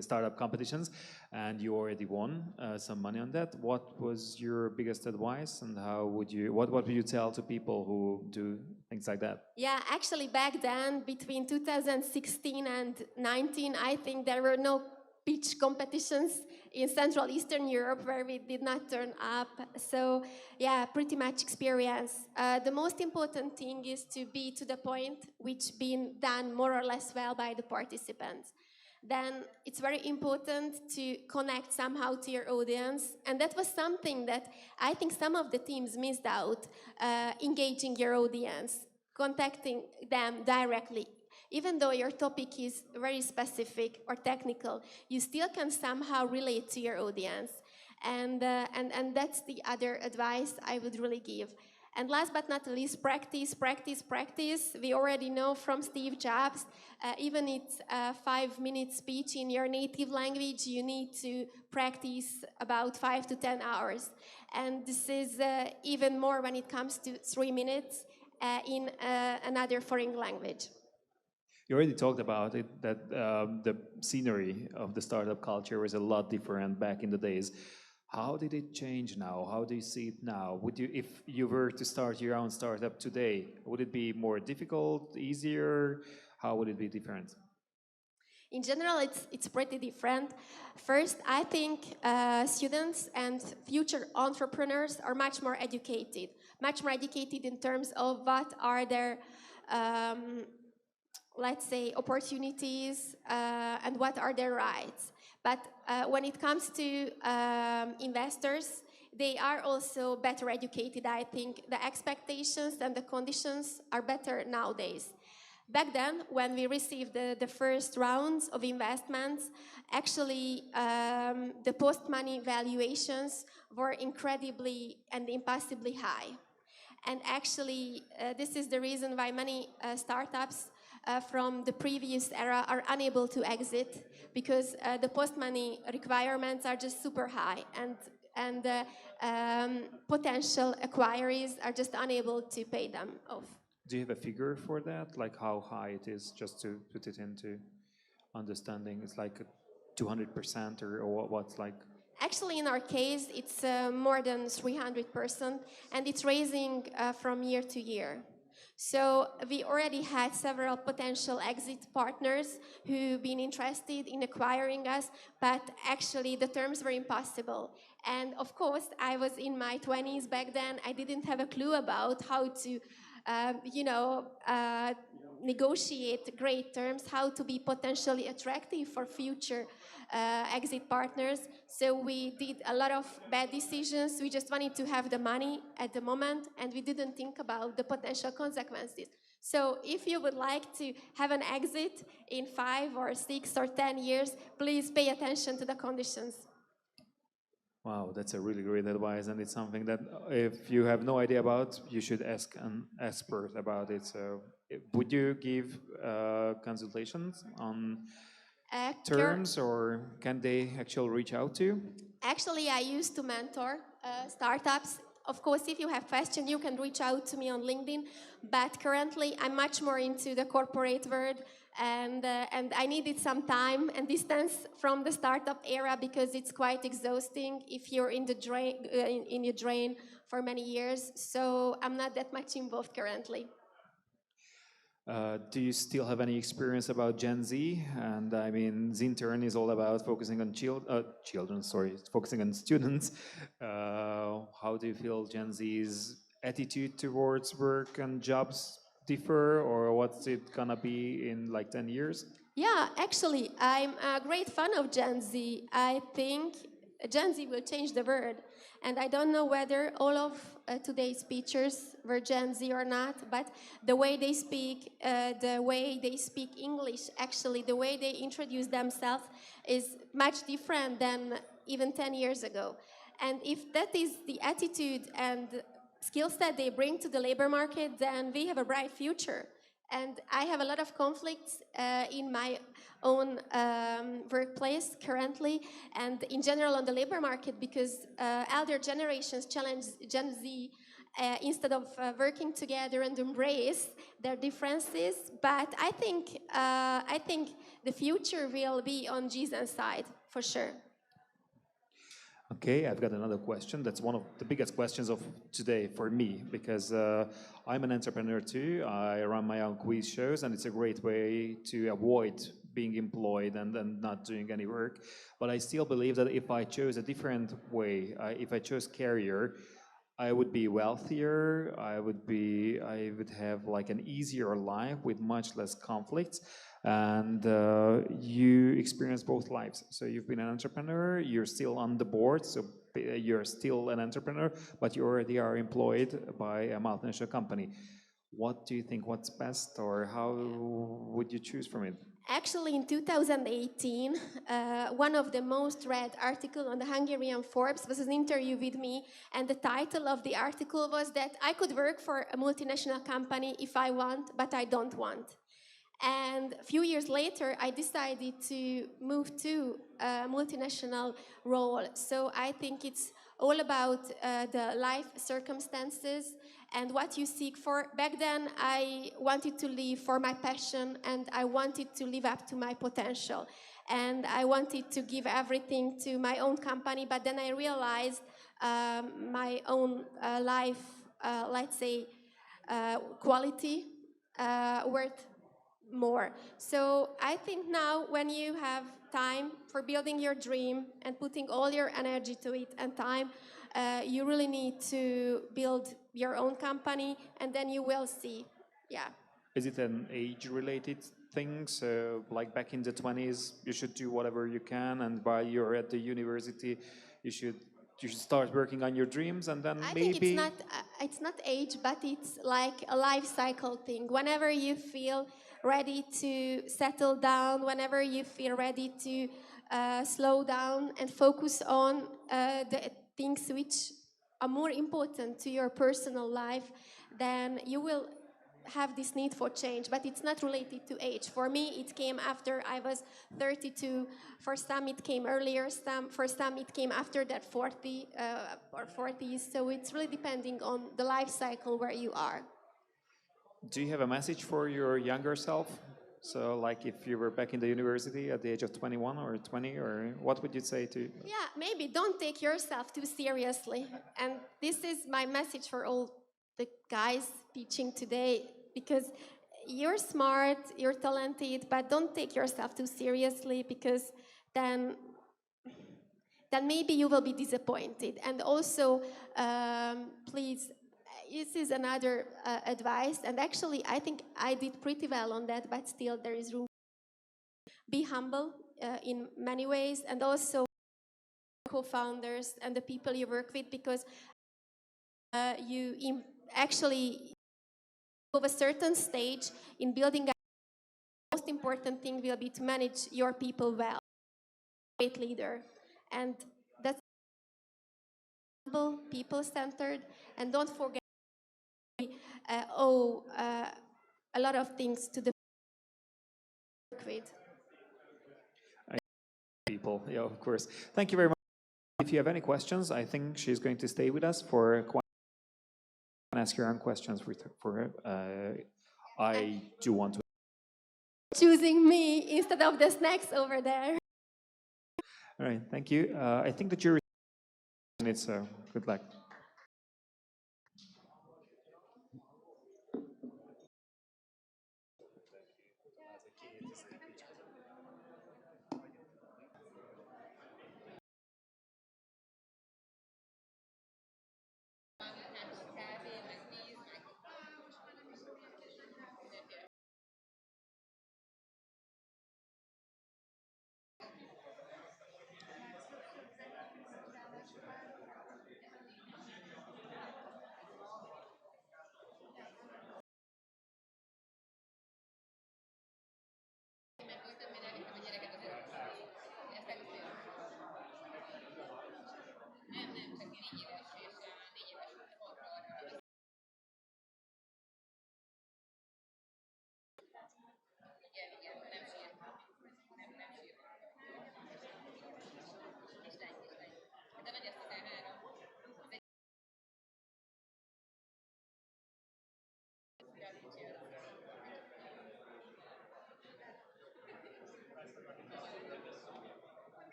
startup competitions, and you already won some money on that. What was your biggest advice, and what would you tell to people who do things like that? Yeah, actually back then, between 2016 and 19, I think there were no pitch competitions in Central Eastern Europe where we did not turn up. So yeah, pretty much experience. The most important thing is to be to the point, which been done more or less well by the participants. Then it's very important to connect somehow to your audience. And that was something that I think some of the teams missed out, engaging your audience, contacting them directly. Even though your topic is very specific or technical, you still can somehow relate to your audience. And that's the other advice I would really give. And last but not least, practice, practice, practice. We already know from Steve Jobs, even it's a 5-minute speech in your native language, you need to practice about 5 to 10 hours. And this is even more when it comes to 3 minutes in another foreign language. You already talked about it, that the scenery of the startup culture was a lot different back in the days. How did it change now? How do you see it now? If you were to start your own startup today, would it be more difficult, easier? How would it be different? In general, it's pretty different. First, I think students and future entrepreneurs are much more educated in terms of what are their let's say, opportunities and what are their rights. But when it comes to investors, they are also better educated. I think the expectations and the conditions are better nowadays. Back then, when we received the first rounds of investments, actually the post-money valuations were incredibly and impossibly high. And actually, this is the reason why many startups from the previous era are unable to exit, because the post-money requirements are just super high, and potential acquirees are just unable to pay them off. Do you have a figure for that, like how high it is, just to put it into understanding? It's like 200% or what's like? Actually, in our case, it's more than 300%, and it's raising from year to year. So we already had several potential exit partners who've been interested in acquiring us, but actually the terms were impossible. And of course, I was in my 20s back then. I didn't have a clue about how to you know, negotiate great terms, how to be potentially attractive for future exit partners. So we did a lot of bad decisions. We just wanted to have the money at the moment, and we didn't think about the potential consequences. So if you would like to have an exit in 5 or 6 or 10 years, please pay attention to the conditions. Wow, that's a really great advice, and it's something that if you have no idea about, you should ask an expert about it. So, would you give consultations on terms, or can they actually reach out to you? Actually, I used to mentor startups. Of course, if you have questions, you can reach out to me on LinkedIn. But currently, I'm much more into the corporate world, and I needed some time and distance from the startup era because it's quite exhausting if you're in the drain in your drain for many years. So I'm not that much involved currently. Do you still have any experience about Gen Z? And I mean, Zintern is all about focusing on children, sorry, focusing on students. How do you feel Gen Z's attitude towards work and jobs differ, or what's it gonna be in like 10 years? Yeah, actually, I'm a great fan of Gen Z. I think Gen Z will change the world. And I don't know whether all of today's speakers were Gen Z or not, but the way they speak English, actually, the way they introduce themselves is much different than even 10 years ago. And if that is the attitude and skills that they bring to the labor market, then we have a bright future. And I have a lot of conflicts in my own workplace currently, and in general on the labor market, because elder generations challenge Gen Z instead of working together and embrace their differences. But I think the future will be on Zen's side for sure. Okay, I've got another question. That's one of the biggest questions of today for me, because I'm an entrepreneur too. I run my own quiz shows, and it's a great way to avoid being employed and not doing any work. But I still believe that if I chose a different way, if I chose career, I would be wealthier. I would have like an easier life with much less conflicts. And you experience both lives. So you've been an entrepreneur, you're still on the board, so you're still an entrepreneur, but you already are employed by a multinational company. What do you think, what's best, or how would you choose from it? Actually, in 2018, one of the most read articles on the Hungarian Forbes was an interview with me, and the title of the article was that I could work for a multinational company if I want, but I don't want. And a few years later, I decided to move to a multinational role. So I think it's all about the life circumstances and what you seek for. Back then, I wanted to live for my passion, and I wanted to live up to my potential. And I wanted to give everything to my own company, but then I realized my own life, let's say, quality worth more. So I think now when you have time for building your dream and putting all your energy to it and time, you really need to build your own company, and then you will see. Yeah. Is it an age-related thing? So like back in the 20s, you should do whatever you can, and while you're at the university, you should start working on your dreams, and then I maybe... think it's not age, but it's like a life cycle thing. Whenever you feel ready to settle down, whenever you feel ready to slow down and focus on the things which are more important to your personal life, then you will have this need for change. But it's not related to age. For me, it came after I was 32. For some, it came earlier. For some, it came after that 40 or 40s. So it's really depending on the life cycle where you are. Do you have a message for your younger self? So like if you were back in the university at the age of 21 or 20, or what would you say to... Yeah, maybe don't take yourself too seriously. And this is my message for all the guys teaching today, because you're smart, you're talented, but don't take yourself too seriously, because then maybe you will be disappointed. And also, please, this is another advice, and actually I think I did pretty well on that, but still there is room. Be humble in many ways, and also co-founders and the people you work with, because actually of a certain stage in building a most important thing will be to manage your people well. Great leader, and that's people-centered, and don't forget a lot of things to the work with. People, yeah, of course. Thank you very much. If you have any questions, I think she's going to stay with us for quite. Ask your own questions for her. I do want to. Choosing me instead of the snacks over there. All right, thank you. I think the jury needs good luck.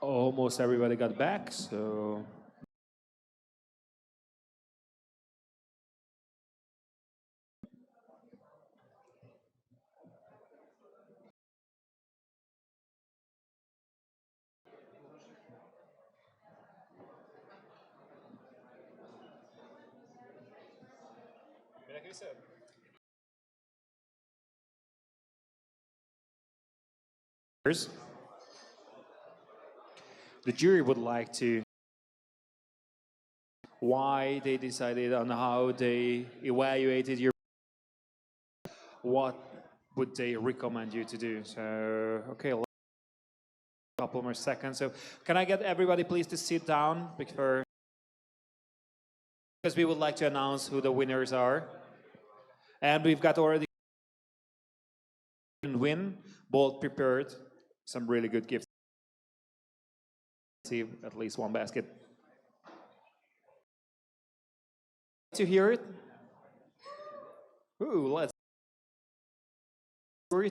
Almost everybody got back, so. The jury would like to why they decided on how they evaluated your what would they recommend you to do. So okay, a couple more seconds. So can I get everybody please to sit down because we would like to announce who the winners are, and we've got already win both prepared some really good gifts. See at least one basket. To hear it? Ooh, let's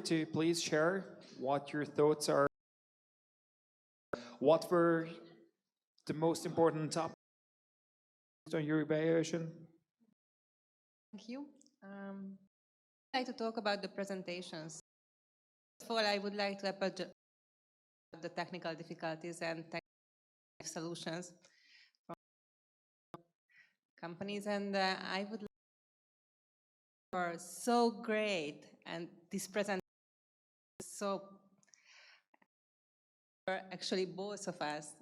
to please share what your thoughts are. What were the most important topics on your evaluation? Thank you. I'd like to talk about the presentations. First of all, I would like to apologize for the technical difficulties and technical solutions from companies, and I would like for so great, and this presentation is so actually both of us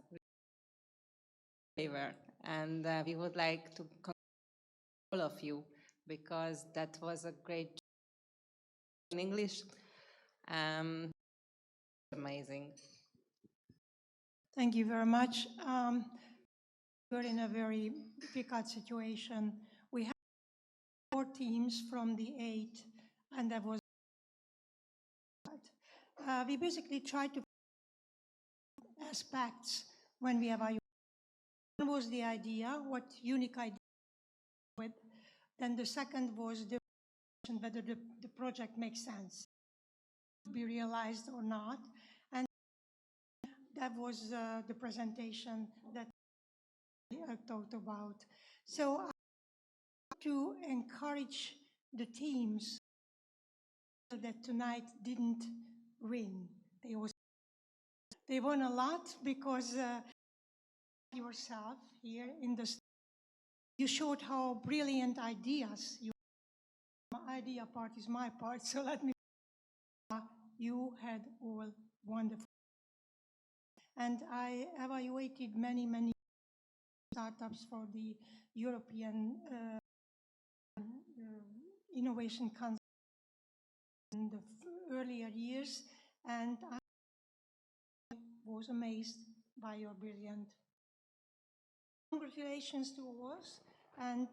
favor, and we would like to congratulate all of you because that was a great job in English. Amazing. Thank you very much. We're in a very difficult situation. We have 4 teams from the 8, and that was we basically tried to aspects when we evaluate. One was the idea, what unique idea with. Then the second was the whether the project makes sense, be realized or not. And that was the presentation that I talked about. So I want to encourage the teams that tonight didn't win. They won a lot because yourself here in the you showed how brilliant ideas my idea part is my part, so let me you had all wonderful. And I evaluated many startups for the European Innovation Council in the earlier years, and I was amazed by your brilliant. Congratulations to all, and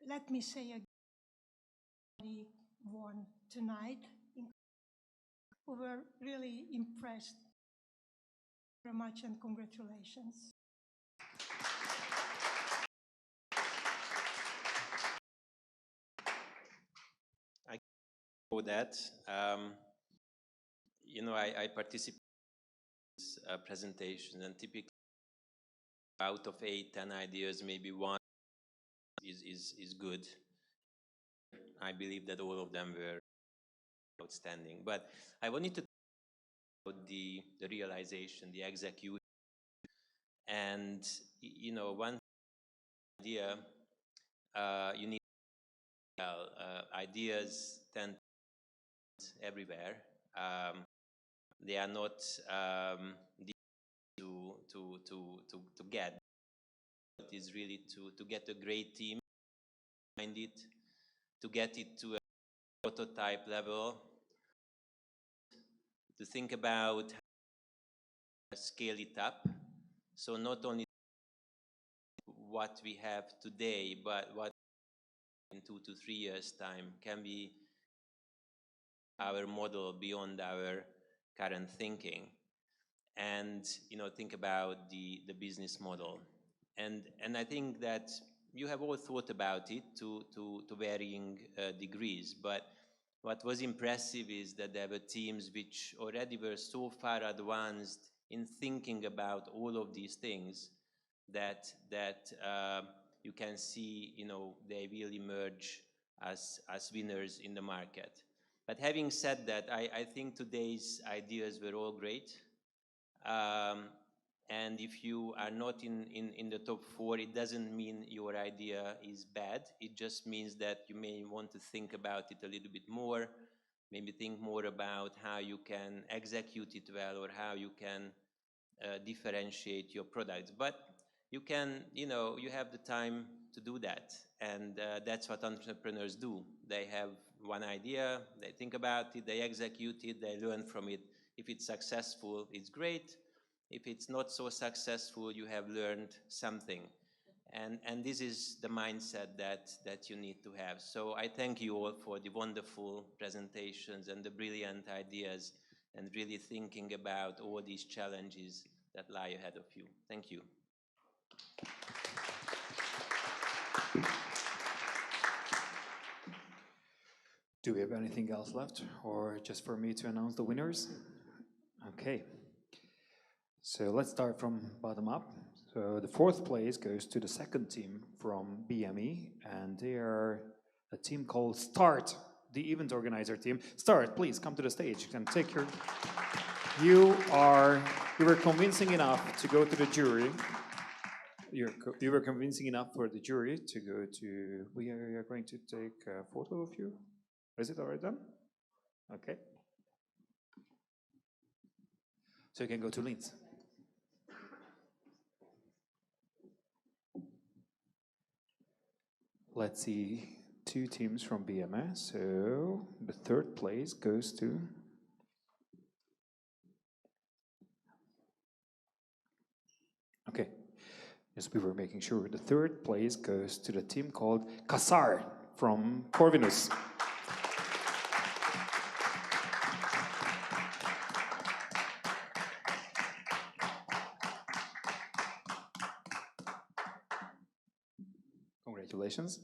let me say again, won tonight. We were really impressed. Very much, and congratulations. I know that. You know, I participate in this presentation, and typically out of 8, 10 ideas, maybe one is good. I believe that all of them were outstanding. But I wanted to talk about the realization, the execution. And, you know, one idea, you need ideas tend everywhere. They are not to get. It is really to get a great team behind it, to get it to a prototype level, to think about how to scale it up. So not only what we have today, but what in 2 to 3 years' time can be our model beyond our current thinking. And, you know, think about the business model. And I think that you have all thought about it to varying degrees, but what was impressive is that there were teams which already were so far advanced in thinking about all of these things that you can see, you know, they will emerge as winners in the market. But having said that, I think today's ideas were all great. And if you are not in the top 4, it doesn't mean your idea is bad. It just means that you may want to think about it a little bit more, maybe think more about how you can execute it well or how you can differentiate your products. But you can, you know, you have the time to do that. And that's what entrepreneurs do. They have one idea, they think about it, they execute it, they learn from it. If it's successful, it's great. If it's not so successful, you have learned something. And this is the mindset that you need to have. So I thank you all for the wonderful presentations and the brilliant ideas and really thinking about all these challenges that lie ahead of you. Thank you. Do we have anything else left, or just for me to announce the winners? Okay. So let's start from bottom up. So the 4th place goes to the 2nd team from BME, and they are a team called START, the event organizer team. START, please come to the stage and take your... You were convincing enough to go to the jury. You were convincing enough for the jury to go to... We are going to take a photo of you. Is it already done? Okay. So you can go to Linz. Let's see, 2 teams from BMS. So the 3rd place goes to... Okay, yes, we were making sure. The 3rd place goes to the team called Kassar from Corvinus. Congratulations.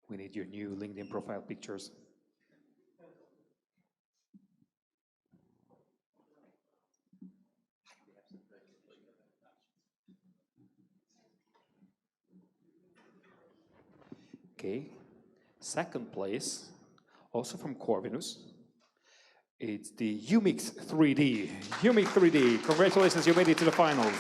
We need your new LinkedIn profile pictures. Okay, second place, also from Corvinus. It's the Umix 3D. Umix 3D, congratulations, you made it to the finals.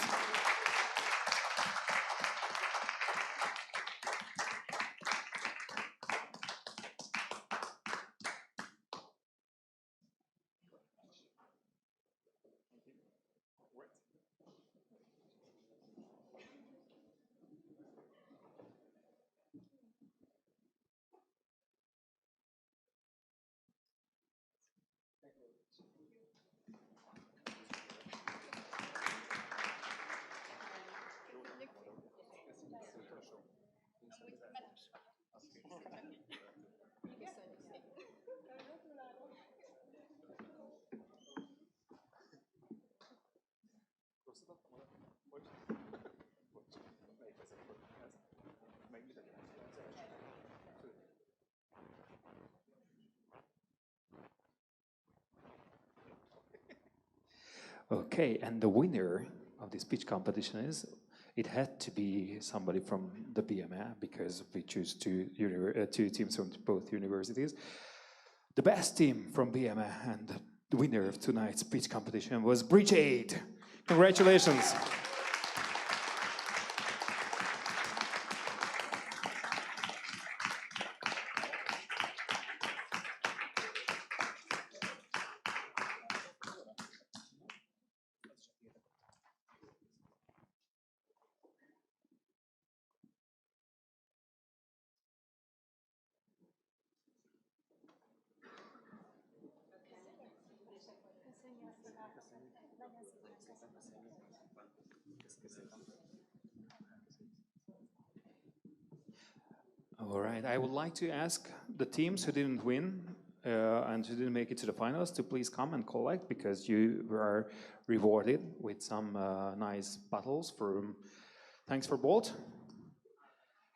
Okay, and the winner of this pitch competition is, it had to be somebody from the BMA because we choose two teams from both universities. The best team from BMA and the winner of tonight's pitch competition was Bridge 8. Congratulations. All right, I would like to ask the teams who didn't win and who didn't make it to the finals to please come and collect, because you were rewarded with some nice bottles from Thanks for Bolt.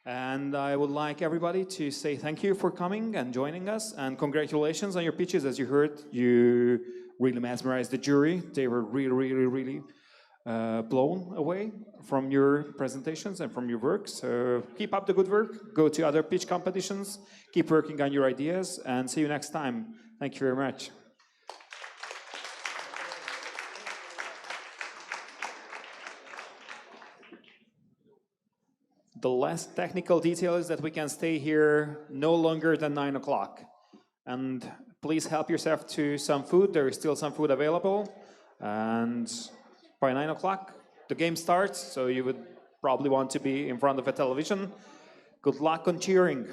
And I would like everybody to say thank you for coming and joining us, and congratulations on your pitches. As you heard, you really mesmerized the jury. They were really blown away from your presentations and from your work. So keep up the good work, go to other pitch competitions, keep working on your ideas, and see you next time. Thank you very much. The last technical detail is that we can stay here no longer than 9 o'clock. And please help yourself to some food. There is still some food available. And by 9 o'clock, the game starts, so you would probably want to be in front of a television. Good luck on cheering.